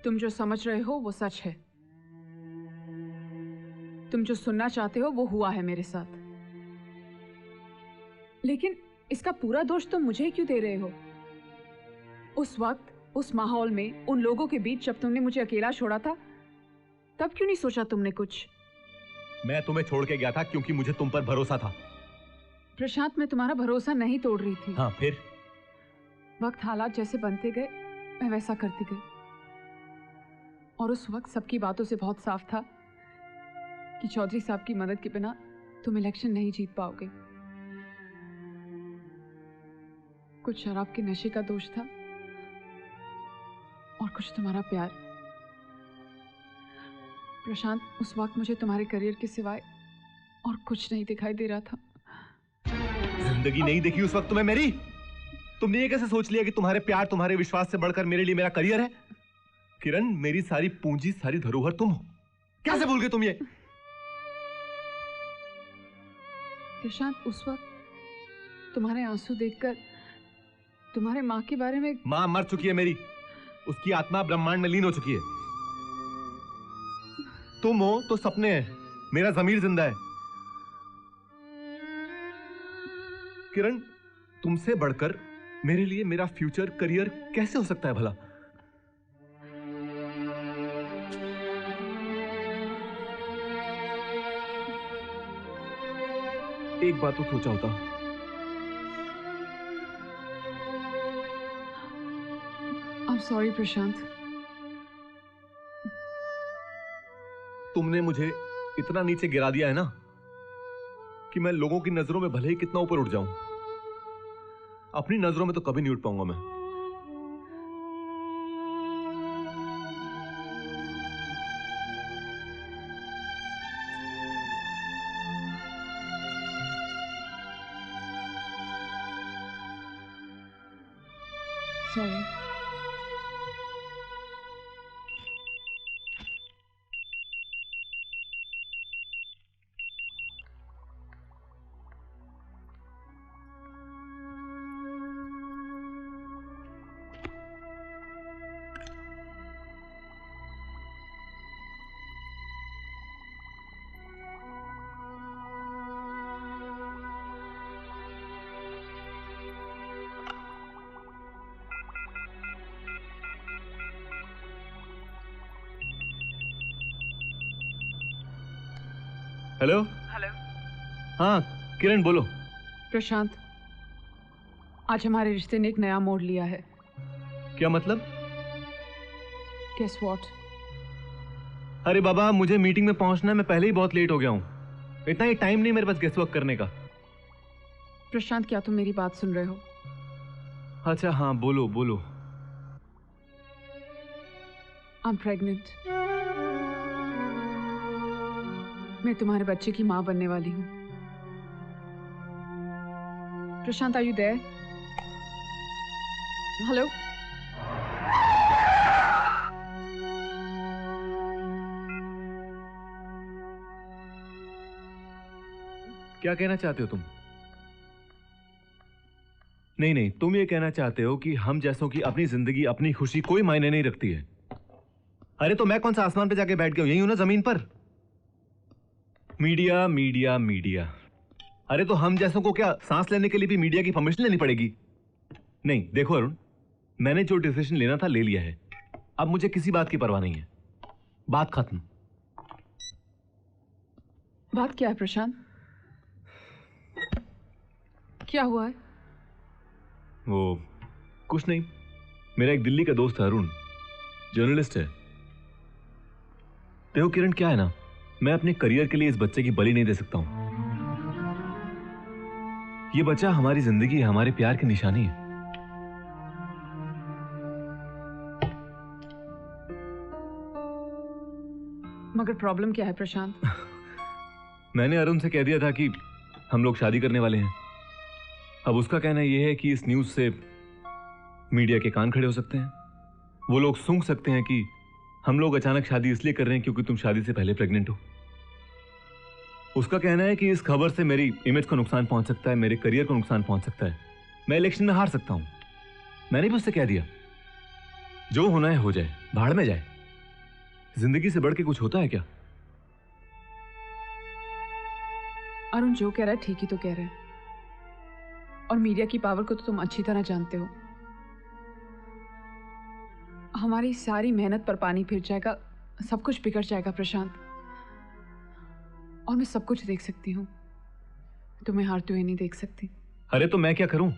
तुम जो समझ रहे हो वो सच है। तुम जो सुनना चाहते हो वो हुआ है मेरे साथ। लेकिन इसका पूरा दोष तुम मुझे क्यों दे रहे हो? उस वक्त, उस माहौल में, उन लोगों के बीच जब तुमने मुझे अकेला छोड़ा था, तब क्यों नहीं सोचा तुमने कुछ? मैं तुम्हें छोड़ के गया था क्योंकि मुझे तुम पर भरोसा था। प्रशांत, मैं तुम्हारा भरोसा नहीं तोड़ रही थी। हाँ, फिर? वक्त हालात जैसे बनते गए मैं वैसा करती गई। और उस वक्त सबकी बातों से बहुत साफ था कि चौधरी साहब की मदद के बिना तुम इलेक्शन नहीं जीत पाओगे। कुछ शराब के नशे का दोष था और कुछ तुम्हारा प्यार। प्रशांत, उस वक्त मुझे तुम्हारे करियर के सिवाय और कुछ नहीं दिखाई दे रहा था। जिंदगी नहीं देखी उस वक्त तुम्हें मेरी? तुमने ये कैसे सोच लिया कि तुम्हारे प्यार, तुम्हारे विश्वास से बढ़कर मेरे लिए मेरा करियर है? किरण, मेरी सारी पूंजी, सारी धरोहर तुम हो। कैसे भूल गए तुम ये? प्रशांत, उस वक्त तुम्हारे आंसू देखकर तुम्हारे माँ के बारे में। माँ मर चुकी है मेरी, उसकी आत्मा ब्रह्मांड में लीन हो चुकी है। तुम हो तो सपने हैं, मेरा ज़मीर जिंदा है। किरण, तुमसे बढ़कर मेरे लिए मेरा फ्यूचर करियर कैसे हो सकता है भला? एक बात तो सोचा होता। I'm sorry प्रशांत। तुमने मुझे इतना नीचे गिरा दिया है ना कि मैं लोगों की नजरों में भले ही कितना ऊपर उठ जाऊं, अपनी नजरों में तो कभी नहीं उठ पाऊंगा मैं। Sorry। हेलो। हेलो। हाँ किरण बोलो। प्रशांत, आज हमारे रिश्ते ने एक नया मोड़ लिया है। क्या मतलब? Guess what? अरे बाबा, मुझे मीटिंग में पहुंचना है, मैं पहले ही बहुत लेट हो गया हूँ। इतना ही टाइम नहीं मेरे पास गेस्ट वर्क करने का। प्रशांत, क्या तुम मेरी बात सुन रहे हो? अच्छा हाँ, बोलो बोलो। I'm pregnant। मैं तुम्हारे बच्चे की माँ बनने वाली हूँ। प्रशांत, are you there? हेलो। क्या कहना चाहते हो तुम? नहीं नहीं, तुम ये कहना चाहते हो कि हम जैसों की अपनी जिंदगी, अपनी खुशी कोई मायने नहीं रखती है। अरे तो मैं कौन सा आसमान पे जाके बैठ गया हूं, यही हूं ना जमीन पर। Media media media. अरे तो हम जैसों को क्या सांस लेने के लिए भी मीडिया की परमिशन लेनी पड़ेगी? नहीं देखो अरुण, मैंने जो डिसीजन लेना था ले लिया है। अब मुझे किसी बात की परवाह नहीं है। बात खत्म। बात क्या है प्रशांत? क्या हुआ है? वो कुछ नहीं, मेरा एक दिल्ली का दोस्त है अरुण, जर्नलिस्ट है। देखो किरण, क्या है ना, मैं अपने करियर के लिए इस बच्चे की बलि नहीं दे सकता हूं। ये बच्चा हमारी जिंदगी है, हमारे प्यार की निशानी है। मगर प्रॉब्लम क्या है प्रशांत? मैंने अरुण से कह दिया था कि हम लोग शादी करने वाले हैं। अब उसका कहना यह है कि इस न्यूज से मीडिया के कान खड़े हो सकते हैं। वो लोग सूंघ सकते हैं कि हम लोग अचानक शादी इसलिए कर रहे हैं क्योंकि तुम शादी से पहले प्रेग्नेंट हो। उसका कहना है कि इस खबर से मेरी इमेज को नुकसान पहुंच सकता है, मेरे करियर को नुकसान पहुंच सकता है, मैं इलेक्शन में हार सकता हूं। मैंने भी उससे कह दिया, जो होना है हो जाए, भाड़ में जाए। जिंदगी से बढ़ के कुछ होता है क्या? अरुण जो कह रहा है ठीक ही तो कह रहा है, और मीडिया की पावर को तो तुम अच्छी तरह जानते हो। हमारी सारी मेहनत पर पानी फिर जाएगा, सब कुछ बिगड़ जाएगा प्रशांत। और मैं सब कुछ देख सकती हूँ, तुम्हें हारते हुए नहीं देख सकती। अरे तो मैं क्या करूं?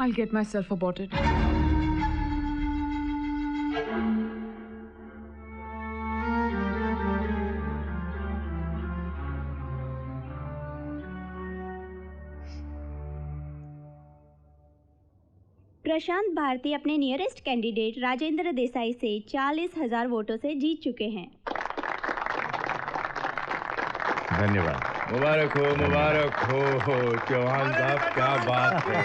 I'll get myself aborted। प्रशांत भारती अपने नियरेस्ट कैंडिडेट राजेंद्र देसाई से 40,000 वोटों से जीत चुके हैं। धन्यवाद। मुबारक हो चौहान साहब, क्या बात है।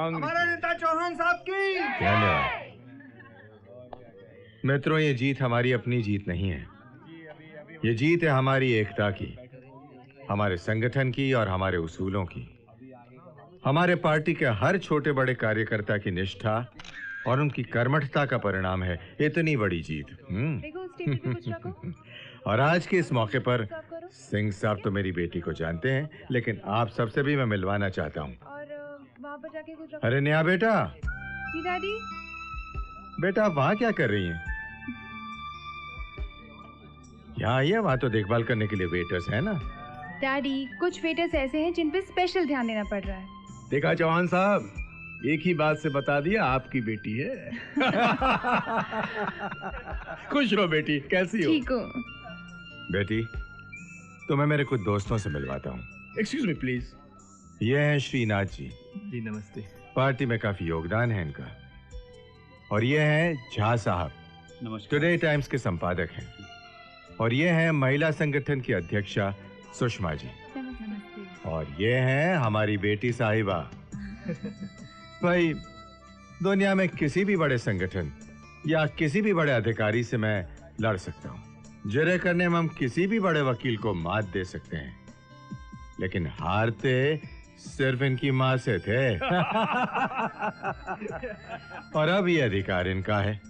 हमारा नेता चौहान साहब की धन्यवाद। मित्रों, ये जीत हमारी अपनी जीत नहीं है, ये जीत है हमारी एकता की, हमारे संगठन की और हमारे उसूलों की। हमारे पार्टी के हर छोटे बड़े कार्यकर्ता की निष्ठा और उनकी कर्मठता का परिणाम है इतनी बड़ी जीत। और आज के इस मौके पर सिंह साहब तो मेरी बेटी को जानते हैं, लेकिन आप सबसे भी मैं मिलवाना चाहता हूँ। अरे नेहा बेटा। जी डैडी। बेटा आप वहाँ क्या कर रही हैं? यहाँ आइए, वहाँ तो देखभाल करने के लिए वेटर्स हैं ना। डैडी, कुछ वेटर्स ऐसे हैं जिन पे स्पेशल ध्यान देना पड़ रहा है। देखा चौहान साहब, एक ही बात से बता दिया आपकी बेटी है। खुश रहो बेटी, कैसी हो? ठीक हो बेटी, तुम्हें मेरे कुछ दोस्तों से मिलवाता हूँ। Excuse me please. ये हैं श्रीनाथ जी। जी नमस्ते। पार्टी में काफी योगदान है इनका। और ये हैं झा साहब, टुडे टाइम्स के संपादक हैं। और ये हैं महिला संगठन की अध्यक्षा सुषमा जी। और ये हैं हमारी बेटी साहिबा। भाई, दुनिया में किसी भी बड़े संगठन या किसी भी बड़े अधिकारी से मैं लड़ सकता हूँ, जुर्रे करने में हम किसी भी बड़े वकील को मात दे सकते हैं, लेकिन हारते सिर्फ इनकी माँ से थे। और अब ये अधिकार इनका है।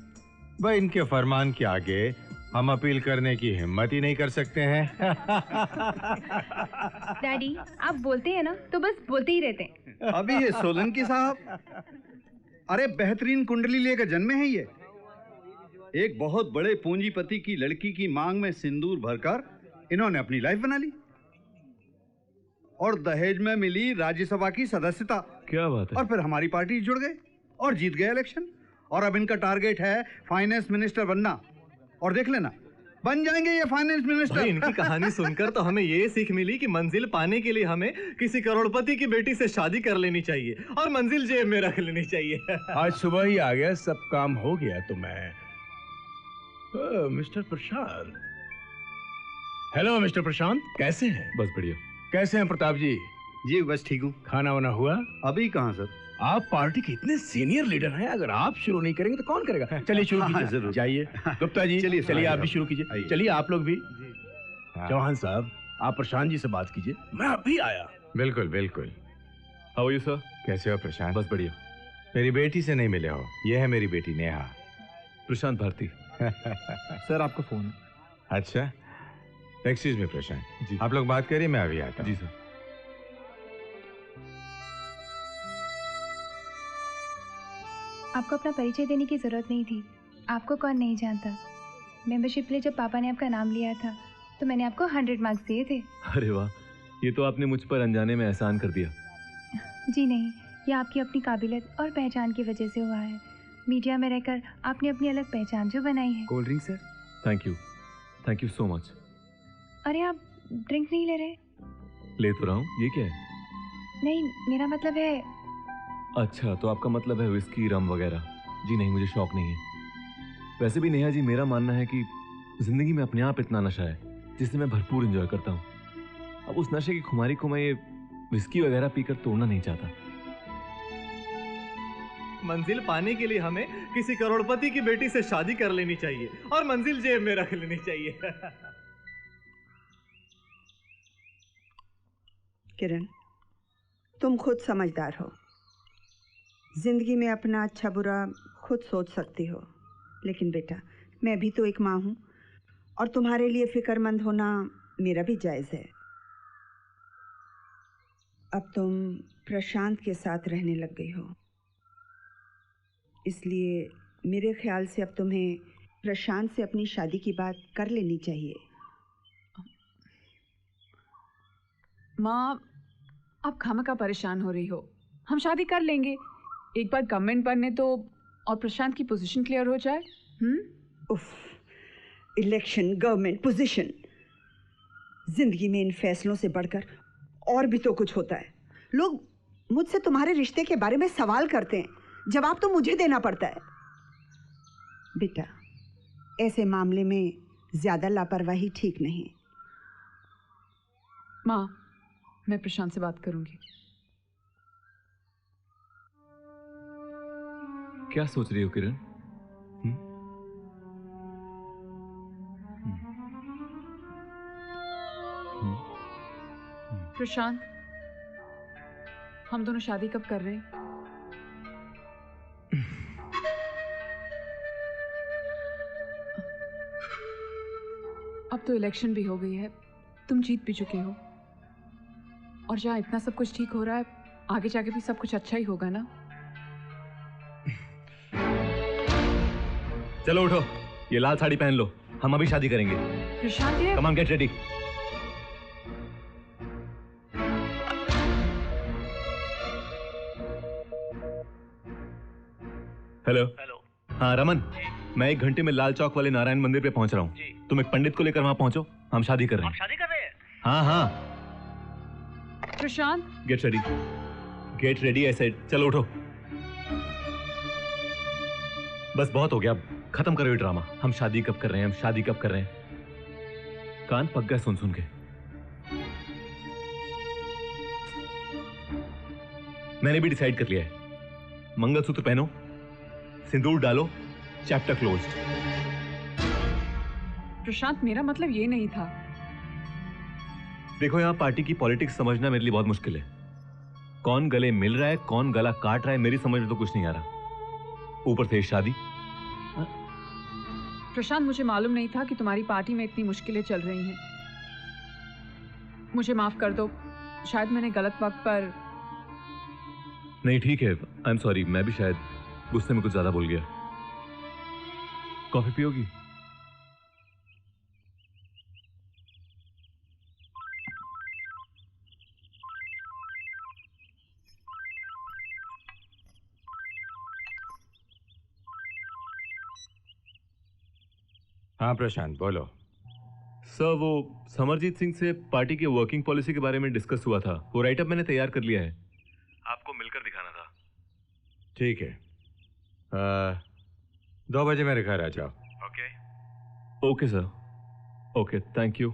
भाई, इनके फरमान के आगे हम अपील करने की हिम्मत ही नहीं कर सकते हैं। डैडी, आप बोलते हैं ना तो बस बोलते ही रहते हैं। अभी ये सोलंकी साहब, अरे बेहतरीन कुंडली लेकर जन्मे हैं ये। एक बहुत बड़े पूंजीपति की लड़की की मांग में सिंदूर भरकर इन्होंने अपनी लाइफ बना ली, और दहेज में मिली राज्यसभा की सदस्यता। क्या बात है। और फिर हमारी पार्टी जुड़ गए और जीत गए इलेक्शन। और अब इनका टारगेट है फाइनेंस मिनिस्टर बनना। और देख लेना, बन जाएंगे ये फाइनेंस मिनिस्टर। इनकी कहानी सुनकर तो हमें ये सीख मिली कि मंजिल पाने के लिए हमें किसी करोड़पति की बेटी से शादी कर लेनी चाहिए और मंजिल जेब में रख लेनी चाहिए। आज सुबह ही आ गया, सब काम हो गया। तो मैं मिस्टर प्रशांत। हेलो मिस्टर प्रशांत, कैसे हैं? बस बढ़िया। कैसे हैं प्रताप जी? जी बस ठीक हूँ। खाना वाना हुआ? अभी कहाँ सर? आप पार्टी के इतने सीनियर लीडर हैं, अगर आप शुरू नहीं करेंगे तो कौन करेगा? चलिए शुरू कीजिए। जरूर। जाइए गुप्ता जी, चलिए आप भी शुरू कीजिए। चलिए आप लोग भी। चौहान साहब, आप प्रशांत जी से बात कीजिए, मैं अभी आया। बिल्कुल बिल्कुल। How are you sir? कैसे हो प्रशांत? बस बढ़िया। मेरी बेटी से नहीं मिले हो? ये है मेरी बेटी नेहा। प्रशांत भारती। सर आपका फोन। अच्छा, एक्सक्यूज मी प्रशांत जी, आप लोग बात करिए, मैं अभी आता हूं। जी सर। आपको अपना परिचय देने की जरूरत नहीं थी। आपको कौन नहीं जानता। मेंबरशिप के लिए जब पापा ने आपका नाम लिया था तो मैंने आपको 100 मार्क्स दिए थे। अरे वाह, ये तो आपने मुझ पर अनजाने में एहसान कर दिया। जी नहीं, ये आपकी अपनी काबिलियत और पहचान की वजह से हुआ है। मीडिया में रहकर आपने अपनी अलग पहचान जो बनाई है। Cold drink sir. Thank you so much. अरे आप ड्रिंक नहीं ले रहे? ले तो रहा हूँ, ये क्या है? नहीं, मेरा मतलब है। अच्छा, तो आपका मतलब है विस्की, रम वगैरह? जी नहीं, मुझे शौक नहीं है। वैसे भी नेहा जी, मेरा मानना है कि जिंदगी में अपने आप इतना नशा है जिसे मैं भरपूर एंजॉय करता हूँ। अब उस नशे की खुमारी को मैं ये विस्की वगैरह पीकर तोड़ना नहीं चाहता। मंजिल पाने के लिए हमें किसी करोड़पति की बेटी से शादी कर लेनी चाहिए और मंजिल जेब में रख लेनी चाहिए। किरण, तुम खुद समझदार हो, जिंदगी में अपना अच्छा बुरा खुद सोच सकती हो, लेकिन बेटा मैं भी तो एक माँ हूँ और तुम्हारे लिए फिक्रमंद होना मेरा भी जायज़ है। अब तुम प्रशांत के साथ रहने लग गई हो, इसलिए मेरे ख्याल से अब तुम्हें प्रशांत से अपनी शादी की बात कर लेनी चाहिए। माँ, आप खामखा परेशान हो रही हो। हम शादी कर लेंगे, एक बार गवर्नमेंट बनने तो और प्रशांत की पोजीशन क्लियर हो जाए। उफ, इलेक्शन, गवर्नमेंट, पोजीशन, जिंदगी में इन फैसलों से बढ़कर और भी तो कुछ होता है। लोग मुझसे तुम्हारे रिश्ते के बारे में सवाल करते हैं, जवाब तो मुझे देना पड़ता है। बेटा, ऐसे मामले में ज्यादा लापरवाही ठीक नहीं। माँ, मैं प्रशांत से बात करूंगी। क्या सोच रही हो किरण? प्रशांत, हम दोनों शादी कब कर रहे हैं? अब तो इलेक्शन भी हो गई है, तुम जीत भी चुके हो, और जहाँ इतना सब कुछ ठीक हो रहा है, आगे जाके भी सब कुछ अच्छा ही होगा ना? चलो उठो, ये लाल साड़ी पहन लो, हम अभी शादी करेंगे। प्रशांत, ये come on, get ready. Hello. हाँ रमन, मैं 1 घंटे में लाल चौक वाले नारायण मंदिर पे पहुंच रहा हूँ। तुम एक पंडित को लेकर वहां पहुंचो, हम शादी कर रहे हैं। शादी कर रहे हैं? हाँ हाँ। प्रशांत, गेट रेडी, गेट रेडी। ऐसे चलो उठो। बस बहुत हो गया, अब खत्म करो ये ड्रामा। हम शादी कब कर रहे हैं, हम शादी कब कर रहे हैं। कान पक गए सुन सुन के। मैंने भी डिसाइड कर लिया है, मंगलसूत्र पहनो, सिंदूर डालो, चैप्टर क्लोज्ड। प्रशांत, मेरा मतलब ये नहीं था। देखो, यहां पार्टी की पॉलिटिक्स समझना मेरे लिए बहुत मुश्किल है। कौन गले मिल रहा है, कौन गला काट रहा है, मेरी समझ में तो कुछ नहीं आ रहा। ऊपर से शादी। प्रशांत, मुझे मालूम नहीं था कि तुम्हारी पार्टी में इतनी मुश्किलें चल रही हैं। मुझे माफ कर दो, शायद मैंने गलत वक्त पर। नहीं ठीक है, आई एम सॉरी, मैं भी शायद गुस्से में कुछ ज्यादा बोल गया। कॉफी पियोगी? हाँ प्रशांत, बोलो। सर, वो समरजीत सिंह से पार्टी की वर्किंग पॉलिसी के बारे में डिस्कस हुआ था। वो राइटअप मैंने तैयार कर लिया है, आपको मिलकर दिखाना था। ठीक है, 2 बजे मेरे घर आ जाओ। Okay okay sir, okay, thank you.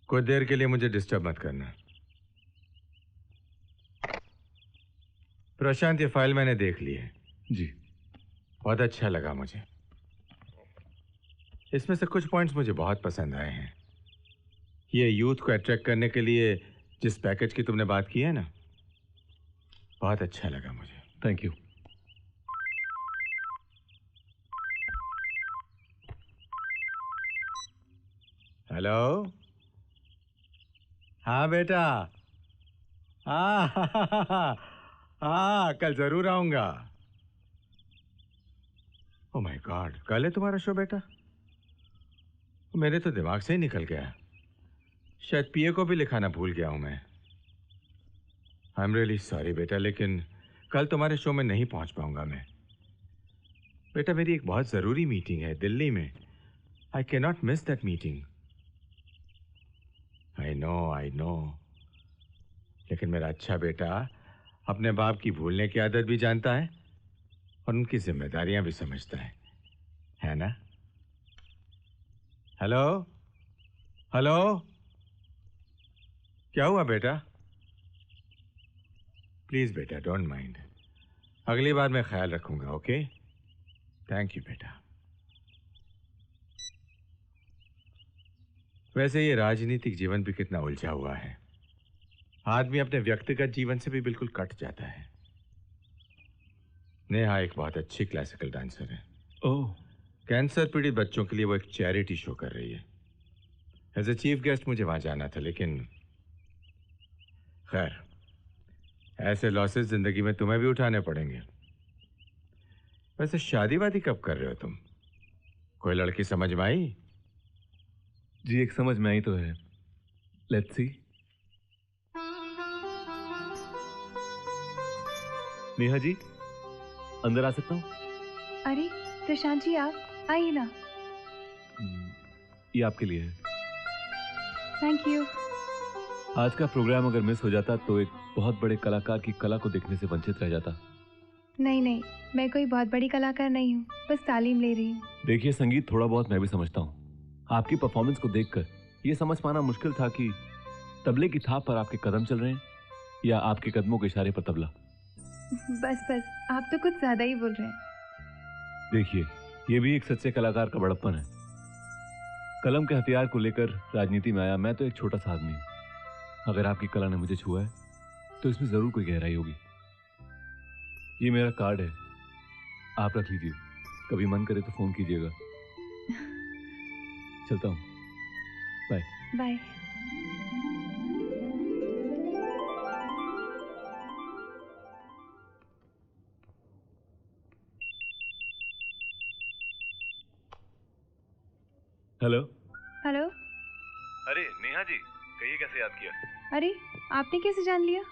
कुछ देर के लिए मुझे डिस्टर्ब मत करना। प्रशांत, ये फाइल मैंने देख ली है। जी। बहुत अच्छा लगा मुझे। इसमें से कुछ पॉइंट्स मुझे बहुत पसंद आए हैं। ये यूथ को अट्रैक्ट करने के लिए जिस पैकेज की तुमने बात की है ना, बहुत अच्छा लगा मुझे। Thank you. हेलो। हाँ बेटा, हाँ कल जरूर आऊंगा। ओह माय गॉड, कल है तुम्हारा शो बेटा? मेरे तो दिमाग से ही निकल गया। शायद पीए को भी लिखाना भूल गया हूं मैं। आई एम रियली सॉरी बेटा, लेकिन कल तुम्हारे शो में नहीं पहुंच पाऊंगा मैं। बेटा, मेरी एक बहुत जरूरी मीटिंग है दिल्ली में। I can not miss that meeting. I know, लेकिन मेरा अच्छा बेटा अपने बाप की भूलने की आदत भी जानता है और उनकी जिम्मेदारियां भी समझता है ना? हेलो हेलो, क्या हुआ बेटा? प्लीज बेटा, डोंट माइंड। अगली बार मैं ख्याल रखूंगा। ओके, थैंक यू बेटा। वैसे ये राजनीतिक जीवन भी कितना उलझा हुआ है। आदमी अपने व्यक्तिगत जीवन से भी बिल्कुल कट जाता है। नेहा एक बहुत अच्छी क्लासिकल डांसर है। ओह। कैंसर पीड़ित बच्चों के लिए वो एक चैरिटी शो कर रही है। एज ए चीफ गेस्ट मुझे वहां जाना था, लेकिन खैर, ऐसे लॉसेस जिंदगी में तुम्हें भी उठाने पड़ेंगे। वैसे शादी वादी कब कर रहे हो तुम? कोई लड़की समझ में आई? जी, एक समझ में आई तो है। Let's see. नेहा जी, अंदर आ सकता हूँ? अरे प्रशांत जी, आप आइए ना। ये आपके लिए है। Thank you. आज का प्रोग्राम अगर मिस हो जाता तो एक बहुत बड़े कलाकार की कला को देखने से वंचित रह जाता। नहीं नहीं, मैं कोई बहुत बड़ी कलाकार नहीं हूँ, बस तालीम ले रही हूँ। देखिए संगीत थोड़ा बहुत मैं भी समझता हूँ। आपकी परफॉर्मेंस को देखकर ये समझ पाना मुश्किल था कि तबले की थाप पर आपके कदम चल रहे हैं या आपके कदमों के इशारे पर तबला। बस बस, आप तो कुछ ज्यादा ही बोल रहे हैं। देखिए, ये भी एक सच्चे कलाकार का बड़प्पन है। कलम के हथियार को लेकर राजनीति में आया मैं तो एक छोटा सा आदमी हूँ। अगर आपकी कला ने मुझे छुआ है तो इसमें जरूर कोई गहराई होगी। ये मेरा कार्ड है, आप रख लीजिए, कभी मन करे तो फोन कीजिएगा। चलता हूँ, बाय बाय। हेलो। हेलो। अरे नेहा जी, कहिए कैसे याद किया? अरे आपने कैसे जान लिया?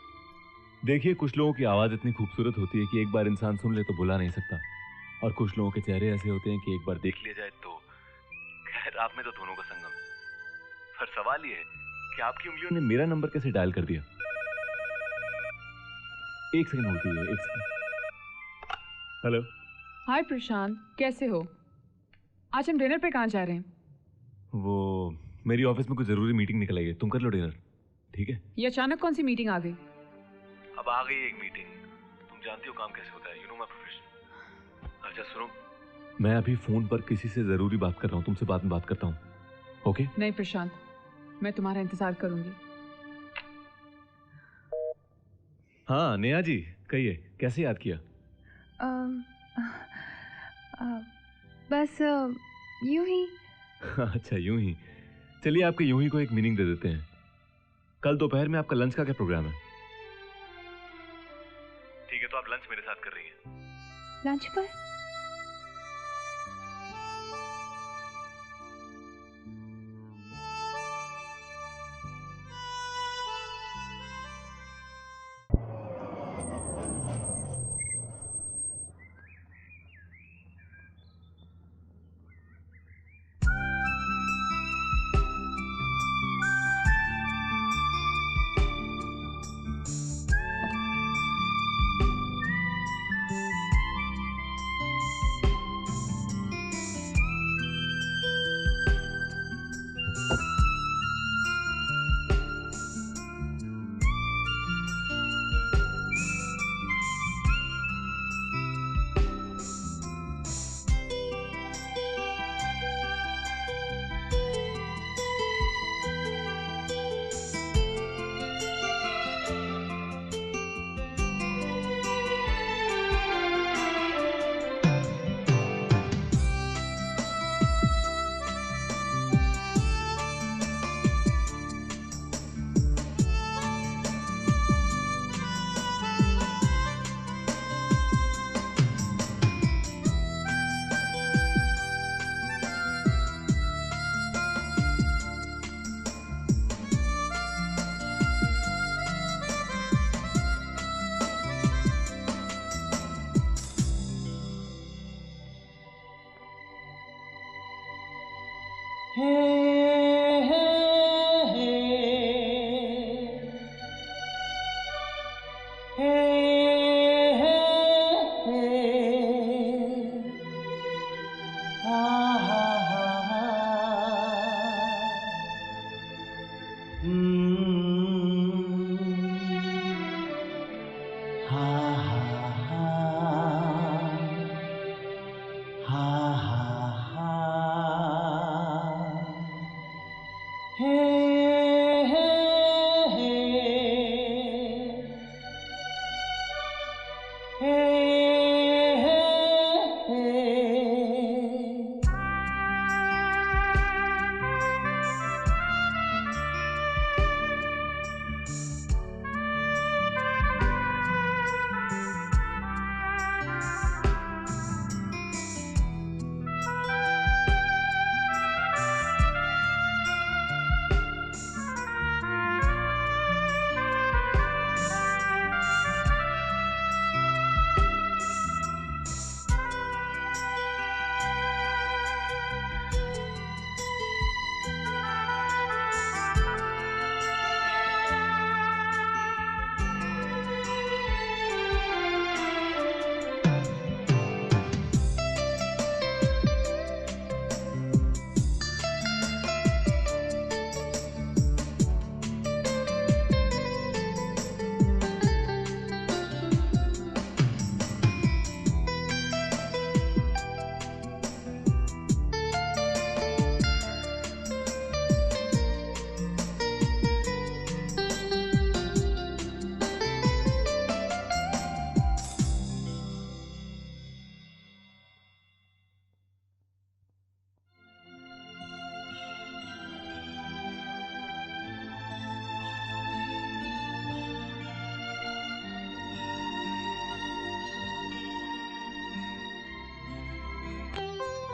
देखिए, कुछ लोगों की आवाज इतनी खूबसूरत होती है कि एक बार इंसान सुन ले तो भुला नहीं सकता, और कुछ लोगों के चेहरे ऐसे होते हैं कि एक बार देख लिया जाए तो। खैर, आप में तो दोनों का संगम है। पर सवाल ये है कि आपकी उंगलियों ने मेरा नंबर कैसे डायल कर दिया? एक सेकंड होल्ड कीजिए, एक सेकंड। हेलो। हाय प्रशांत, कैसे हो? आज हम डिनर पे कहाँ जा रहे हैं? वो मेरी ऑफिस में कुछ जरूरी मीटिंग निकल आई है, तुम कर लो डिनर, ठीक है? ये अचानक कौन सी मीटिंग आ गई? अब आ गई एक मीटिंग, तुम जानती हो काम कैसे होता है, यू नो माय प्रोफेशन। अच्छा सुनो, मैं अभी फोन पर किसी से जरूरी बात कर रहा हूँ, तुमसे बाद में बात करता हूँ, ओके? नहीं प्रशांत, मैं तुम्हारा इंतजार करूंगी। हाँ नेहा जी, कहिए कैसे याद किया? बस यूं ही। अच्छा यूं ही, चलिए आपके यूं ही को एक मीनिंग दे देते हैं। कल दोपहर में आपका लंच का क्या प्रोग्राम है? ठीक है, तो आप लंच मेरे साथ कर रही हैं। लंच पर?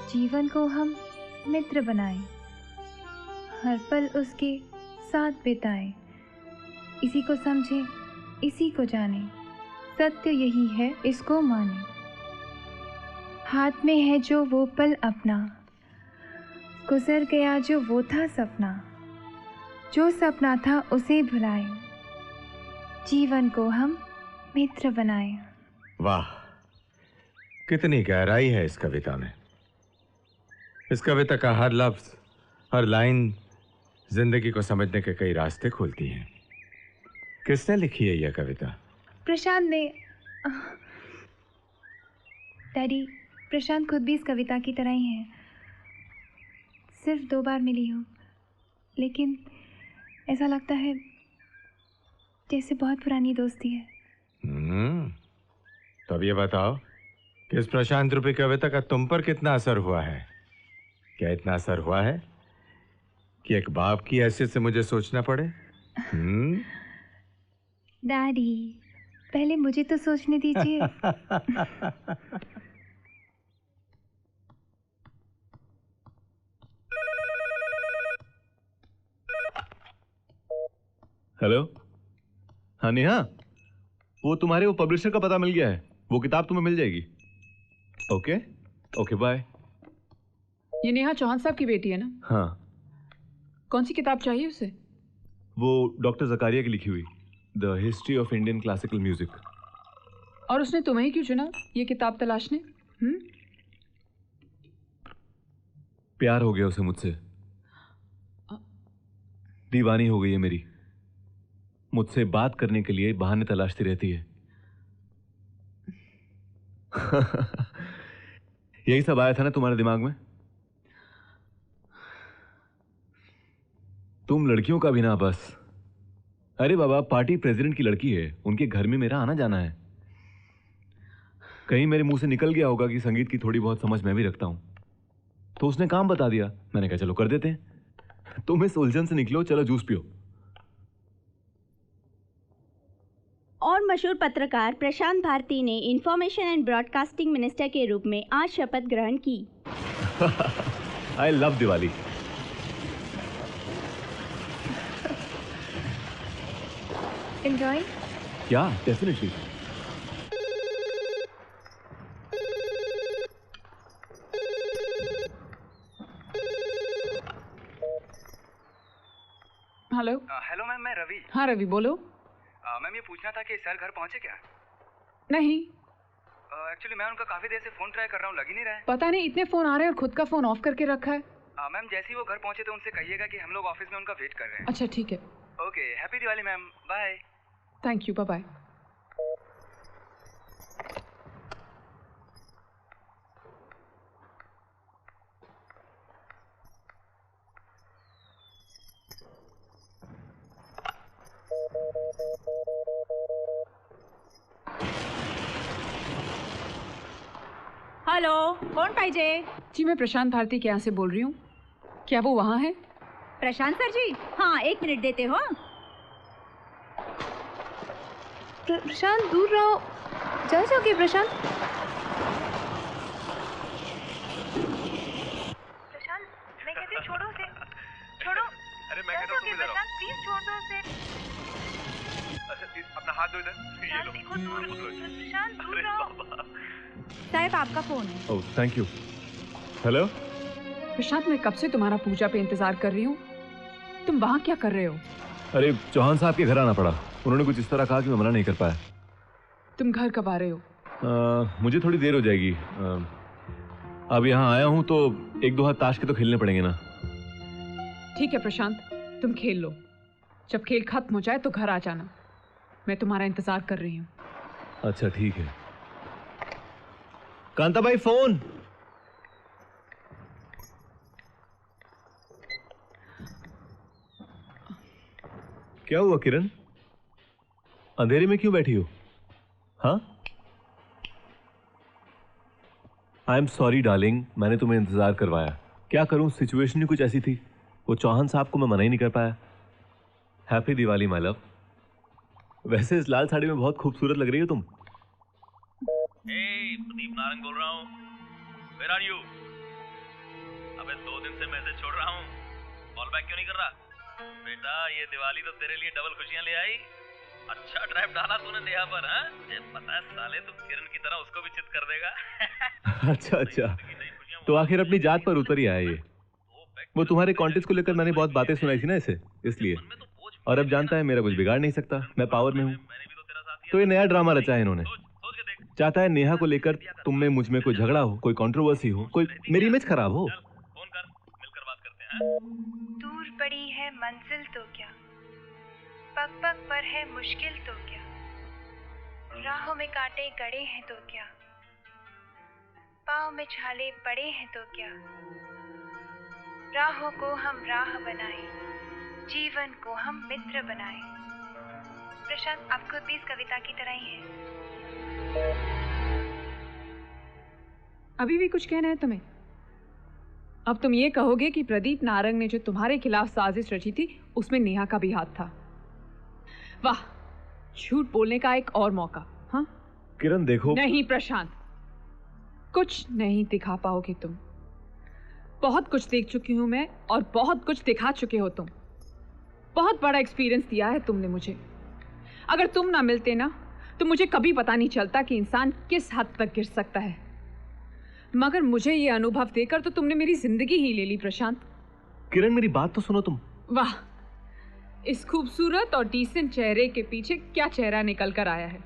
जीवन को हम मित्र बनाएं, हर पल उसके साथ बिताएं, इसी को समझें, इसी को जानें, सत्य यही है, इसको मानें। हाथ में है जो वो पल अपना, गुजर गया जो वो था सपना, जो सपना था उसे भुलाएं, जीवन को हम मित्र बनाएं। वाह, कितनी गहराई है इस कविता में। इस कविता का हर लफ्ज, हर लाइन जिंदगी को समझने के कई रास्ते खोलती हैं। किसने लिखी है यह कविता? प्रशांत ने। डैडी, प्रशांत खुद भी इस कविता की तरह ही है। सिर्फ 2 बार मिली हूँ, लेकिन ऐसा लगता है जैसे बहुत पुरानी दोस्ती है। तो अब ये बताओ कि इस प्रशांत रूपी कविता का तुम पर कितना असर हुआ है? क्या इतना असर हुआ है कि एक बाप की हैसियत से मुझे सोचना पड़े? डैडी, पहले मुझे तो सोचने दीजिए। हेलो। हाँ नेहा, वो तुम्हारे वो पब्लिशर का पता मिल गया है, वो किताब तुम्हें मिल जाएगी। Okay okay bye. ये नेहा चौहान साहब की बेटी है ना? हाँ। कौन सी किताब चाहिए उसे? वो डॉक्टर जकारिया की लिखी हुई the history of Indian classical music. और उसने तुम्हें ही क्यों चुना ये किताब तलाशने? प्यार हो गया उसे मुझसे, दीवानी हो गई है मेरी, मुझसे बात करने के लिए बहाने तलाशती रहती है। यही सब आया था ना तुम्हारे दिमाग में? तुम लड़कियों का भी ना बस। अरे बाबा, पार्टी प्रेसिडेंट की लड़की है, उनके घर में मेरा आना जाना है। कहीं मेरे मुंह से निकल गया होगा कि संगीत की थोड़ी बहुत समझ मैं भी रखता हूं, तो उसने काम बता दिया। मैंने कहा चलो कर देते हैं। तुम इस उलझन से निकलो, चलो जूस पियो। और मशहूर पत्रकार प्रशांत भारती ने इंफॉर्मेशन एंड ब्रॉडकास्टिंग मिनिस्टर के रूप में आज शपथ ग्रहण की। I love Diwali. एंजॉय? या डेफिनेटली। हेलो। हेलो मैम, मैं रवि। हाँ रवि, बोलो। मैम ये पूछना था कि सर घर पहुंचे क्या? नहीं। एक्चुअली मैं उनका काफी देर से फोन ट्राई कर रहा हूँ, लग ही नहीं रहा है। पता नहीं, इतने फोन आ रहे हैं और खुद का फोन ऑफ करके रखा है। मैम जैसे ही वो घर पहुंचे तो उनसे कहिएगा कि हम लोग ऑफिस में उनका वेट कर रहे हैं। अच्छा ठीक है। Okay, happy Diwali ma'am, bye. Thank you, bye bye. Hello, कौन पाहिजे? जी मैं प्रशांत भारती के यहाँ से बोल रही हूँ। क्या वो वहाँ है? प्रशांत सर जी? हाँ, 1 मिनट देते हो। प्रशांत दूर रहो, जाओगे प्रशांत। प्रशांत, मैं कहती हूँ छोड़ो उसे, छोड़ो। अरे मैं कहता हूँ तुम इधर आओ। प्रशांत प्लीज छोड़ दो उसे। अच्छा अपना हाथ दो इधर। ये लो। प्रशांत दूर रहो। साहब आपका फोन है। Oh thank you. हेलो प्रशांत, मैं कब से तुम्हारा पूजा पे इंतजार कर रही हूँ। तुम वहाँ क्या कर रहे हो? अरे चौहान साहब के घर आना पड़ा, उन्होंने कुछ इस तरह कहा कि मैं मना नहीं कर पाया। तुम घर कब आ रहे हो? मुझे थोड़ी देर हो जाएगी। अब यहाँ आया हूँ तो 1-2 हाथ ताश के तो खेलने पड़ेंगे ना। ठीक है प्रशांत, तुम खेल लो, जब खेल खत्म हो जाए तो घर आ जाना, मैं तुम्हारा इंतजार कर रही हूँ। अच्छा ठीक है। कांता भाई फोन। क्या हुआ किरण, अंधेरे में क्यों बैठी हो? हाँ आई एम सॉरी डार्लिंग, मैंने तुम्हें इंतजार करवाया। क्या करूं, सिचुएशन ही कुछ ऐसी थी। वो चौहान साहब को मैं मना ही नहीं कर पाया। Happy Diwali my love. वैसे इस लाल साड़ी में बहुत खूबसूरत लग रही हो तुम। प्रदीप नारंग बोल रहा हूँ। Where are you? अबे 2 दिन से मैसेज छोड़ रहा हूँ, कॉल बैक क्यों नहीं कर रहा? बेटा ये दिवाली तो तेरे लिए डबल खुशियां ले आई। अच्छा ड्राइव डाला तूने नेहा पर, हाँ? मुझे पता है साले तू किरण की तरह उसको भी चित कर देगा। अच्छा, तो आखिर अपनी जात पर उतर ही आया ये। वो तुम्हारे कॉन्टेस्ट को लेकर मैंने बहुत बातें सुनाई थी ना इसे, इसलिए। और अब जानता है मेरा कुछ बिगाड़ नहीं सकता, मैं पावर में हूँ। तो ये नया ड्रामा रचा है इन्होंने। चाहता है नेहा को लेकर तुम में मुझ में कोई झगड़ा हो, कोई कंट्रोवर्सी हो, कोई मेरी इमेज खराब हो। दूर पड़ी है मंजिल तो क्या, पग पग पर है मुश्किल तो क्या, राहों में कांटे गड़े हैं तो क्या, पाँव में छाले पड़े हैं तो क्या, राहों को हम राह बनाए, जीवन को हम मित्र बनाए। प्रशांत, आप खुद भी इस कविता की तरह ही हैं। अभी भी कुछ कहना है तुम्हें? अब तुम ये कहोगे कि प्रदीप नारंग ने जो तुम्हारे खिलाफ साजिश रची थी उसमें नेहा का भी हाथ था। वाह, झूठ बोलने का एक और मौका। हाँ किरण देखो। नहीं प्रशांत, कुछ नहीं दिखा पाओगे तुम। बहुत कुछ देख चुकी हूं मैं और बहुत कुछ दिखा चुके हो तुम। बहुत बड़ा एक्सपीरियंस दिया है तुमने मुझे। अगर तुम ना मिलते ना तो मुझे कभी पता नहीं चलता कि इंसान किस हद तक गिर सकता है। मगर मुझे ये अनुभव देकर तो तुमने मेरी जिंदगी ही ले ली प्रशांत। किरण मेरी बात तो सुनो तुम। वाह, इस खूबसूरत और डिसेंट चेहरे के पीछे क्या चेहरा निकल कर आया है।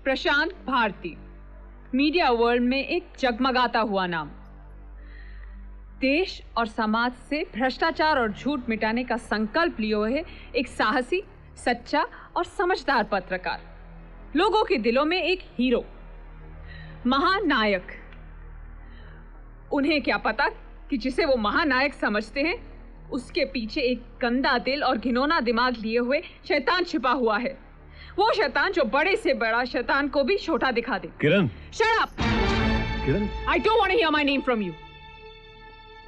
प्रशांत भारती, मीडिया वर्ल्ड में एक जगमगाता हुआ नाम। देश और समाज से भ्रष्टाचार और झूठ मिटाने का संकल्प लिए हुए एक साहसी, सच्चा और समझदार पत्रकार। लोगों के दिलों में एक हीरो, महानायक। उन्हें क्या पता कि जिसे वो महानायक समझते हैं उसके पीछे एक गंदा दिल और घिनौना दिमाग लिए हुए शैतान छिपा हुआ है। वो शैतान जो बड़े से बड़ा शैतान को भी छोटा दिखा दे। Kiran, shut up. Kiran, I don't want to hear my name from you.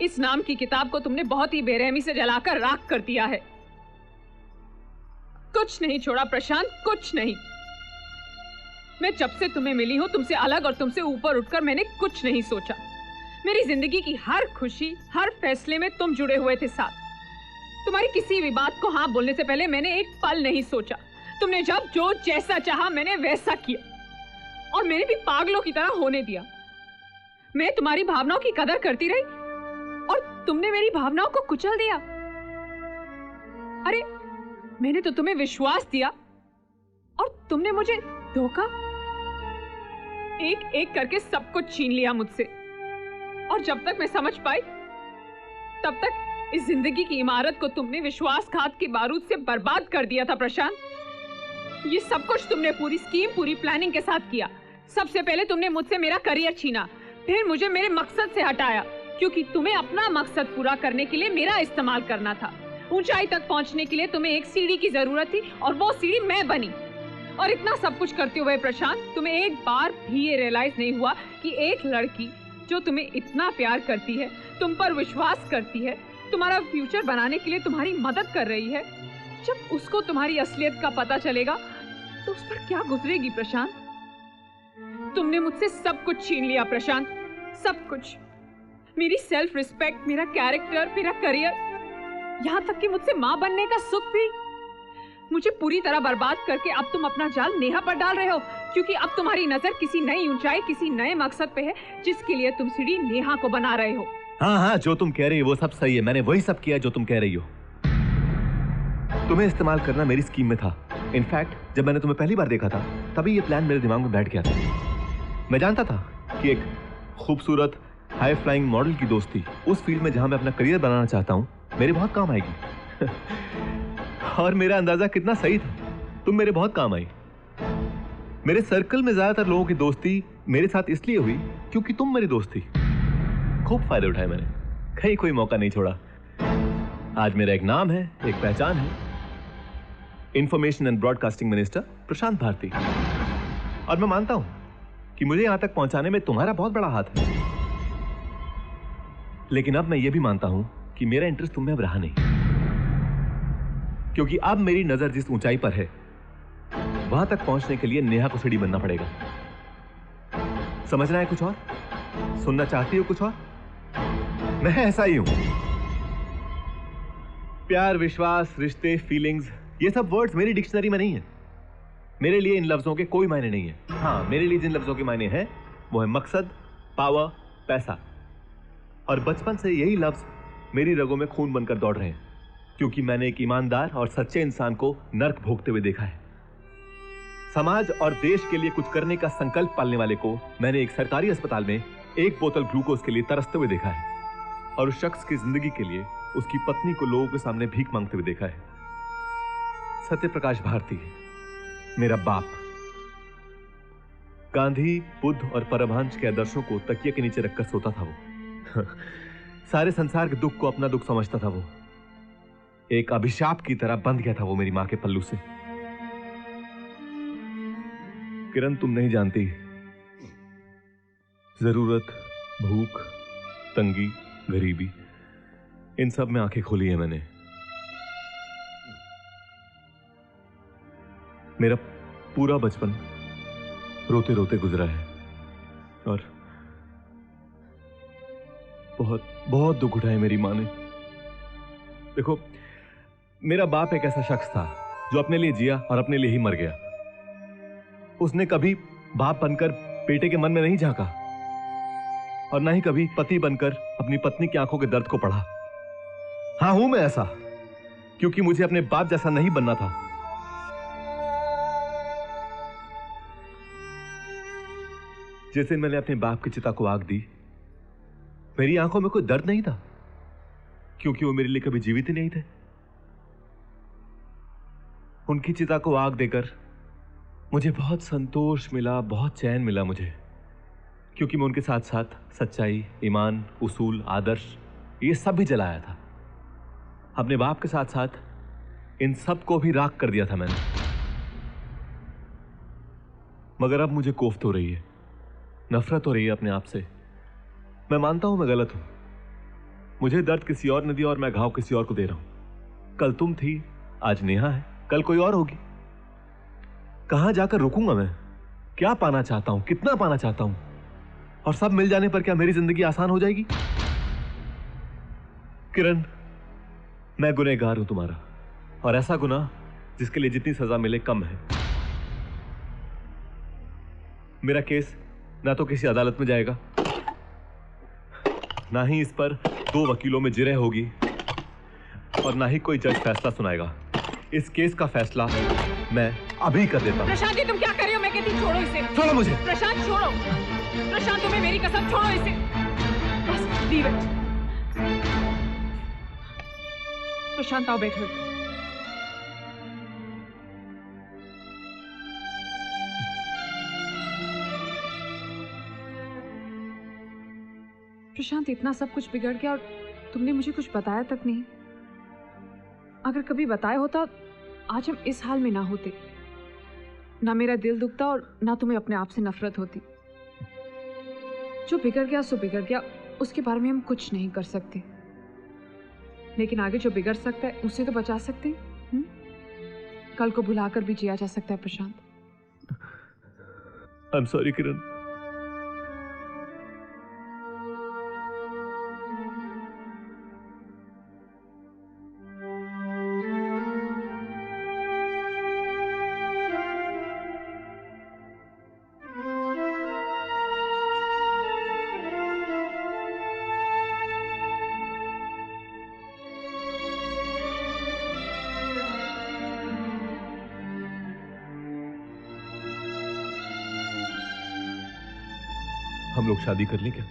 इस नाम की किताब को तुमने बहुत ही बेरहमी से जलाकर राख कर दिया है। कुछ नहीं छोड़ा प्रशांत, कुछ नहीं। मैं जब से तुम्हें मिली हूं तुमसे अलग और तुमसे ऊपर उठकर मैंने कुछ नहीं सोचा। मेरी जिंदगी की हर खुशी, हर फैसले में तुम जुड़े हुए थे साथ। तुम्हारी किसी भी बात को हाँ बोलने से पहले मैंने एक पल नहीं सोचा। तुमने जब जो जैसा चाहा मैंने वैसा किया और मैंने भी पागलों की तरह होने दिया। मैं तुम्हारी भावनाओं की कदर करती रही और तुमने मेरी भावनाओं को कुचल दिया। अरे मैंने तो तुम्हें विश्वास दिया और तुमने मुझे धोखा। एक एक करके सब कुछ छीन लिया मुझसे और जब तक मैं समझ पाई तब तक इस जिंदगी की इमारत को तुमने विश्वासघात के बारूद से बर्बाद कर दिया था प्रशांत। ये सब कुछ तुमने पूरी स्कीम, पूरी प्लानिंग के साथ किया। सबसे पहले तुमने मुझसे मेरा करियर छीना, फिर मुझे मेरे मकसद से हटाया क्योंकि तुम्हें अपना मकसद पूरा करने के लिए मेरा इस्तेमाल करना था। ऊंचाई तक पहुंचने के लिए तुम्हें एक सीढ़ी की जरूरत थी और वो सीढ़ी मैं बनी। और इतना सब कुछ करते हुए प्रशांत, तुम्हें एक बार भी ये रियलाइज नहीं हुआ कि एक लड़की जो तुम्हें इतना प्यार करती है, तुम पर विश्वास करती है, तुम्हारा फ्यूचर बनाने के लिए तुम्हारी मदद कर रही है, जब उसको तुम्हारी असलियत का पता चलेगा तो उस पर क्या गुजरेगी प्रशांत? तुमने मुझसे सब कुछ छीन लिया प्रशांत, सब कुछ। मेरी सेल्फ रिस्पेक्ट, मेरा कैरेक्टर, मेरा करियर, यहाँ तक कि मुझसे माँ बनने का सुख भी। मुझे पूरी तरह बर्बाद करके अब तुम अपना जाल नेहा पर डाल रहे हो क्योंकि अब तुम्हारी नजर किसी नई ऊंचाई, किसी नए मकसद पे है जिसके लिए तुम सीढ़ी नेहा को बना रहे हो। हाँ हाँ, जो तुम कह रही हो वो सब सही है। मैंने वही सब किया जो तुम कह रही हो। तुम्हें इस्तेमाल करना मेरी स्कीम में था। इनफैक्ट जब मैंने तुम्हें पहली बार देखा था तभी ये प्लान मेरे दिमाग में बैठ गया था। मैं जानता था कि एक खूबसूरत हाई फ्लाइंग मॉडल की दोस्ती उस फील्ड में जहां मैं अपना करियर बनाना चाहता हूं मेरे बहुत काम आएगी। और मेरा अंदाजा कितना सही था, तुम मेरे बहुत काम आई। मेरे सर्कल में ज्यादातर लोगों की दोस्ती मेरे साथ इसलिए हुई क्योंकि तुम मेरी दोस्त थी। खूब फायदे उठाए मैंने, कहीं कोई मौका नहीं छोड़ा। आज मेरा एक नाम है, एक पहचान है, इंफॉर्मेशन एंड ब्रॉडकास्टिंग मिनिस्टर प्रशांत भारती। और मैं मानता हूं कि मुझे यहां तक पहुंचाने में तुम्हारा बहुत बड़ा हाथ है। लेकिन अब मैं यह भी मानता हूं कि मेरा इंटरेस्ट तुम में अब रहा नहीं, क्योंकि अब मेरी नजर जिस ऊंचाई पर है वहां तक पहुंचने के लिए नेहा को सीढ़ी बनना पड़ेगा। समझना है कुछ और? सुनना चाहती हो कुछ और? मैं ऐसा ही हूं। प्यार, विश्वास, रिश्ते, फीलिंग्स, ये सब वर्ड्स मेरी डिक्शनरी में नहीं है। मेरे लिए इन लफ्जों के कोई मायने नहीं है। हाँ, मेरे लिए जिन लफ्जों के मायने हैं वो है मकसद, पावर, पैसा। और बचपन से यही लफ्ज मेरी रगों में खून बनकर दौड़ रहे हैं, क्योंकि मैंने एक ईमानदार और सच्चे इंसान को नर्क भोगते हुए देखा है। समाज और देश के लिए कुछ करने का संकल्प पालने वाले को मैंने एक सरकारी अस्पताल में एक बोतल ग्लूकोज के लिए तरसते हुए देखा है, और उस शख्स की जिंदगी के लिए उसकी पत्नी को लोगों के सामने भीख मांगते हुए देखा है। सत्यप्रकाश भारती, मेरा बाप। गांधी, बुद्ध और परमहंस के आदर्शों को तकिए के नीचे रखकर सोता था वो। सारे संसार के दुख को अपना दुख समझता था वो। एक अभिशाप की तरह बंध गया था वो मेरी मां के पल्लू से। किरण, तुम नहीं जानती, जरूरत, भूख, तंगी, गरीबी, इन सब में आंखें खोली है मैंने। मेरा पूरा बचपन रोते रोते गुजरा है, और बहुत बहुत दुख उठाए मेरी मां ने। देखो, मेरा बाप एक ऐसा शख्स था जो अपने लिए जिया और अपने लिए ही मर गया। उसने कभी बाप बनकर बेटे के मन में नहीं झांका, और ना ही कभी पति बनकर अपनी पत्नी की आंखों के दर्द को पढ़ा। हाँ, हूं मैं ऐसा क्योंकि मुझे अपने बाप जैसा नहीं बनना था। जैसे मैंने अपने बाप की चिता को आग दी, मेरी आंखों में कोई दर्द नहीं था, क्योंकि वो मेरे लिए कभी जीवित ही नहीं थे। उनकी चिता को आग देकर मुझे बहुत संतोष मिला, बहुत चैन मिला मुझे, क्योंकि मैं उनके साथ साथ सच्चाई, ईमान, उसूल, आदर्श, ये सब भी जलाया था। अपने बाप के साथ साथ इन सब को भी राख कर दिया था मैंने। मगर अब मुझे कोफ्त हो रही है, नफरत हो रही है अपने आप से। मैं मानता हूं मैं गलत हूं। मुझे दर्द किसी और ने दिया और मैं घाव किसी और को दे रहा हूं। कल तुम थी, आज नेहा है, कल कोई और होगी। कहां जाकर रुकूंगा मैं? क्या पाना चाहता हूं, कितना पाना चाहता हूं, और सब मिल जाने पर क्या मेरी जिंदगी आसान हो जाएगी? किरण, मैं गुनहगार हूं तुम्हारा, और ऐसा गुनाह जिसके लिए जितनी सजा मिले कम है। मेरा केस ना तो किसी अदालत में जाएगा, ना ही इस पर 2 वकीलों में जिरह होगी, और ना ही कोई जज फैसला सुनाएगा। इस केस का फैसला मैं अभी कर देता हूं। प्रशांत जी, तुम क्या कर रहे हो? मैं कहती छोड़ो इसे। छोड़ो मुझे। प्रशांत छोड़ो। प्रशांत, तुम्हें मेरी कसम, छोड़ो इसे। बस लीव इट। प्रशांत, आओ बैठो। प्रशांत, इतना सब कुछ बिगड़ गया और तुमने मुझे कुछ बताया तक नहीं। अगर कभी बताया होता, आज हम इस हाल में ना होते। ना मेरा दिल दुखता और ना तुम्हें अपने आप से नफरत होती। जो बिगड़ गया सो बिगड़ गया, उसके बारे में हम कुछ नहीं कर सकते, लेकिन आगे जो बिगड़ सकता है उसे तो बचा सकते हैं। कल को भुलाकर भी जिया जा सकता है प्रशांत। आई एम सॉरी किरण। हम लोग शादी कर लें क्या?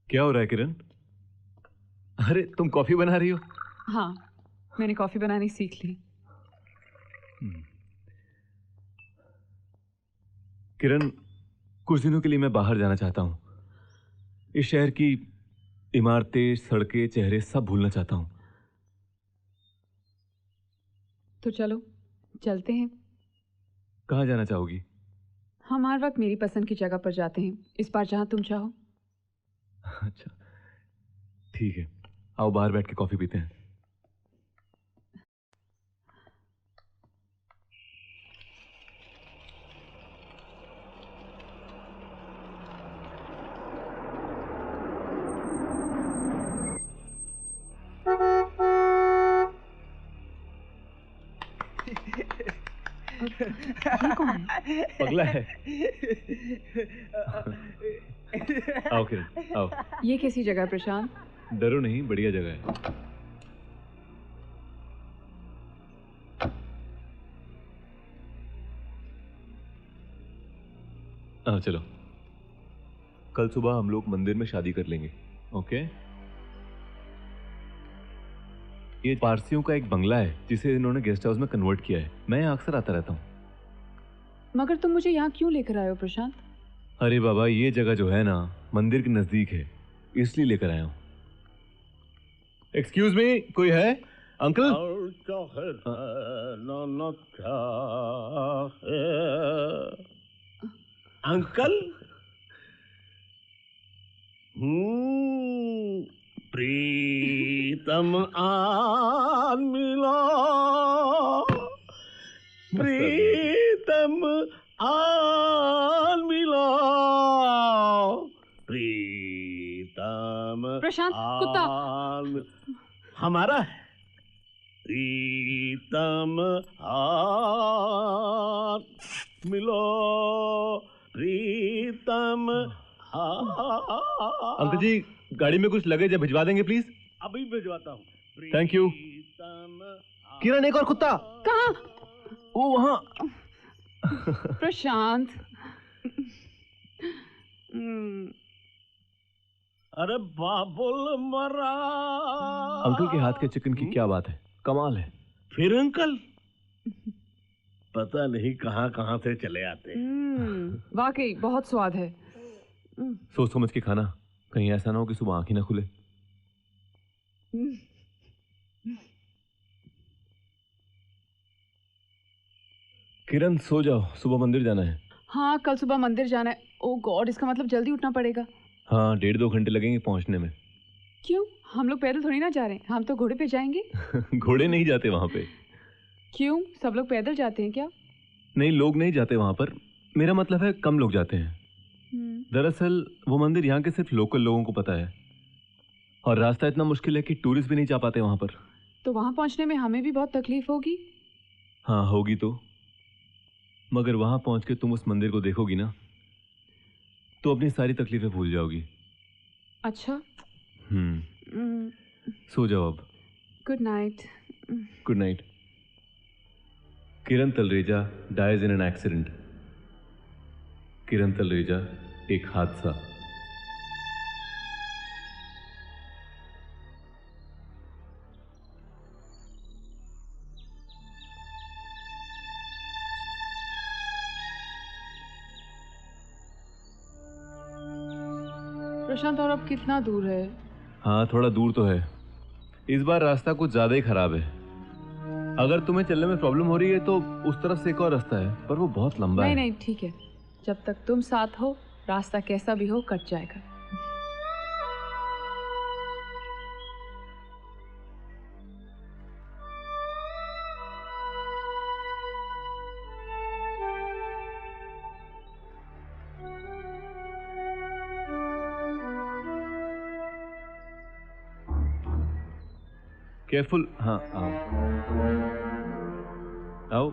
क्या हो रहा है किरण? अरे, तुम कॉफी बना रही हो? हाँ, मैंने कॉफी बनानी सीख ली। किरण, कुछ दिनों के लिए मैं बाहर जाना चाहता हूं। इस शहर की इमारतें, सड़कें, चेहरे सब भूलना चाहता हूं। तो चलो, चलते हैं। कहाँ जाना चाहोगी? हम हर वक्त मेरी पसंद की जगह पर जाते हैं, इस बार जहां तुम चाहो। अच्छा, ठीक है, आओ बाहर बैठ के कॉफी पीते हैं। ये कौन है? पगला है। आओ किरण, आओ। ये कैसी जगह प्रशांत? डरो नहीं, बढ़िया जगह है। आओ चलो, कल सुबह हम लोग मंदिर में शादी कर लेंगे, ओके? ये पारसियों का एक बंगला है जिसे इन्होंने गेस्ट हाउस में कन्वर्ट किया है। मैं यहाँ अक्सर आता रहता हूँ। मगर तुम मुझे यहाँ क्यों लेकर आए हो प्रशांत? अरे बाबा, ये जगह जो है ना मंदिर के नजदीक है, इसलिए लेकर आया हूँ। एक्सक्यूज मी, कोई है? अंकल? अंकल? प्रीतम आन मिला, प्रीतम आन मिला, प्रीतम प्रशांत, कुत्ता हमारा है। प्रीतम आन मिलो, प्रीतम अंकल जी, गाड़ी में कुछ लगेज है, भिजवा देंगे प्लीज? अभी भिजवाता हूँ। Thank you. किरण, एक और कुत्ता। कहाँ? वो वहाँ। प्रशांत। अरे बाबुल मरा। अंकल के हाथ के चिकन की क्या बात है, कमाल है। फिर अंकल पता नहीं कहाँ कहाँ से चले आते। वाकई बहुत स्वाद है। सोच समझ के खाना, कहीं ऐसा ना हो कि सुबह आँख ही ना खुले। किरण सो जाओ, सुबह मंदिर जाना है। हाँ, कल सुबह मंदिर जाना है। ओह गॉड, इसका मतलब जल्दी उठना पड़ेगा। हाँ, 1.5-2 घंटे लगेंगे पहुंचने में। क्यों? हम लोग पैदल थोड़ी ना जा रहे हैं, हम तो घोड़े पे जाएंगे। घोड़े नहीं जाते वहां पे। क्यों? सब लोग पैदल जाते हैं क्या? नहीं, लोग नहीं जाते वहां पर। मेरा मतलब है कम लोग जाते हैं। दरअसल वो मंदिर यहाँ के सिर्फ लोकल लोगों को पता है, और रास्ता इतना मुश्किल है कि टूरिस्ट भी नहीं जा पाते वहां पर। तो वहां पहुंचने में हमें भी बहुत तकलीफ होगी। हाँ होगी तो, मगर वहां पहुंच के तुम उस मंदिर को देखोगी ना तो अपनी सारी तकलीफें भूल जाओगी। अच्छा। सो जाओ अब। Good night. Good night. Kiran Talreja dies in an accident. Kiran Talreja, एक हादसा। प्रशांत, और अब कितना दूर है? हाँ, थोड़ा दूर तो है। इस बार रास्ता कुछ ज्यादा ही खराब है। अगर तुम्हें चलने में प्रॉब्लम हो रही है तो उस तरफ से एक और रास्ता है, पर वो बहुत लंबा है। नहीं, ठीक है। जब तक तुम साथ हो, रास्ता कैसा भी हो कट जाएगा। केयरफुल। हाँ, आओ आओ।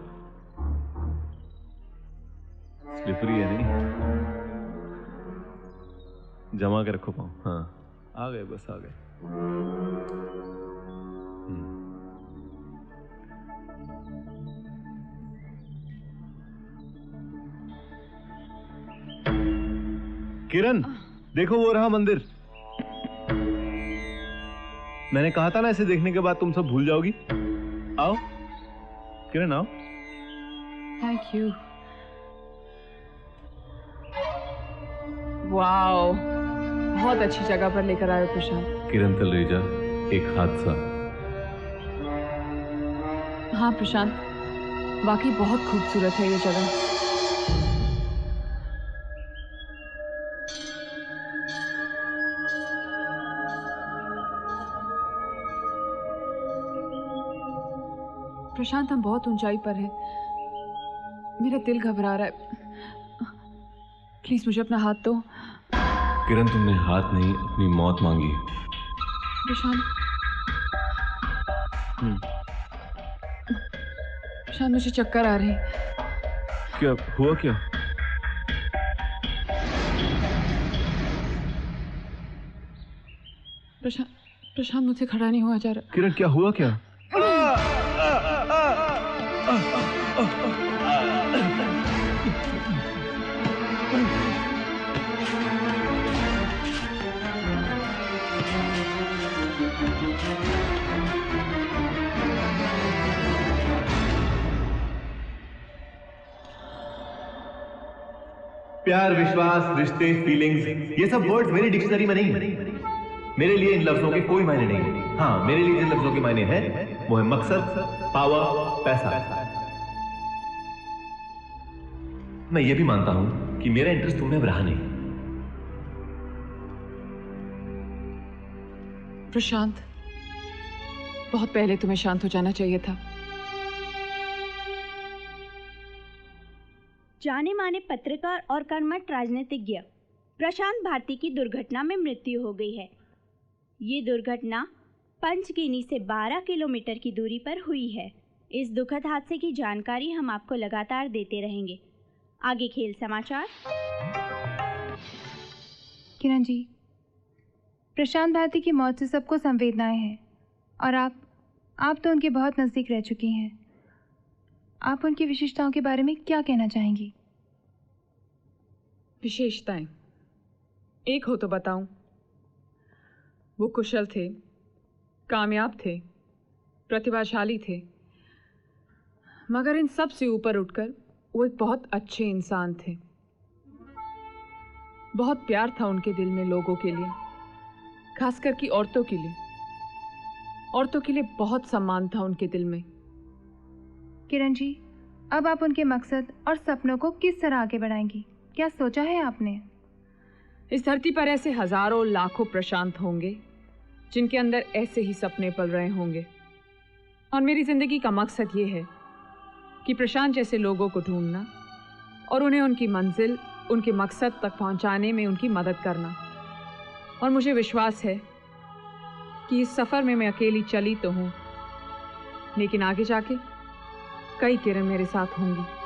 स्लिपरी है नहीं, जमा के रखो पाँव। हाँ, आ गए, बस आ गए। किरण, देखो वो रहा मंदिर। मैंने कहा था ना, इसे देखने के बाद तुम सब भूल जाओगी। आओ किरण, आओ। Thank you. वाओ, बहुत अच्छी जगह पर लेकर आए प्रशांत। किरण तलरेजा, एक हादसा। हाँ प्रशांत, वाकई बहुत खूबसूरत है ये जगह। प्रशांत, हम बहुत ऊंचाई पर हैं। मेरा दिल घबरा रहा है। प्लीज मुझे अपना हाथ दो। किरण, तुमने हाथ नहीं अपनी मौत मांगी है। प्रशांत, प्रशांत मुझे चक्कर आ रहे हैं। क्या हुआ? क्या प्रशांत मुझसे खड़ा नहीं हुआ जा रहा। किरण, क्या हुआ? क्या प्यार, विश्वास, रिश्ते, फीलिंग्स, ये सब वर्ड्स मेरी डिक्शनरी में नहीं है। मेरे लिए इन लफ्जों के कोई मायने नहीं है। हाँ, मेरे लिए जिन लफ्जों के मायने हैं वो है मकसद, पावर, पैसा। मैं ये भी मानता हूं कि मेरा इंटरेस्ट तुमने अब रहा नहीं। प्रशांत, बहुत पहले तुम्हें शांत हो जाना चाहिए था। जाने माने पत्रकार और कर्मठ राजनीतिज्ञ प्रशांत भारती की दुर्घटना में मृत्यु हो गई है। ये दुर्घटना पंचगिनी से 12 किलोमीटर की दूरी पर हुई है। इस दुखद हादसे की जानकारी हम आपको लगातार देते रहेंगे। आगे खेल समाचार। किरण जी, प्रशांत भारती की मौत से सबको संवेदनाएं हैं और आप तो उनके बहुत नज़दीक रह चुकी हैं। आप उनकी विशेषताओं के बारे में क्या कहना चाहेंगी? विशेषताएं एक हो तो बताऊं। वो कुशल थे, कामयाब थे, प्रतिभाशाली थे, मगर इन सब से ऊपर उठकर वो एक बहुत अच्छे इंसान थे। बहुत प्यार था उनके दिल में लोगों के लिए, खासकर कि औरतों के लिए। औरतों के लिए बहुत सम्मान था उनके दिल में। किरण जी, अब आप उनके मकसद और सपनों को किस तरह आगे बढ़ाएंगी? क्या सोचा है आपने? इस धरती पर ऐसे हजारों लाखों प्रशांत होंगे जिनके अंदर ऐसे ही सपने पल रहे होंगे, और मेरी जिंदगी का मकसद ये है कि प्रशांत जैसे लोगों को ढूंढना और उन्हें उनकी मंजिल, उनके मकसद तक पहुंचाने में उनकी मदद करना। और मुझे विश्वास है कि इस सफ़र में मैं अकेली चली तो हूँ, लेकिन आगे जाके कई किरण मेरे साथ होंगी।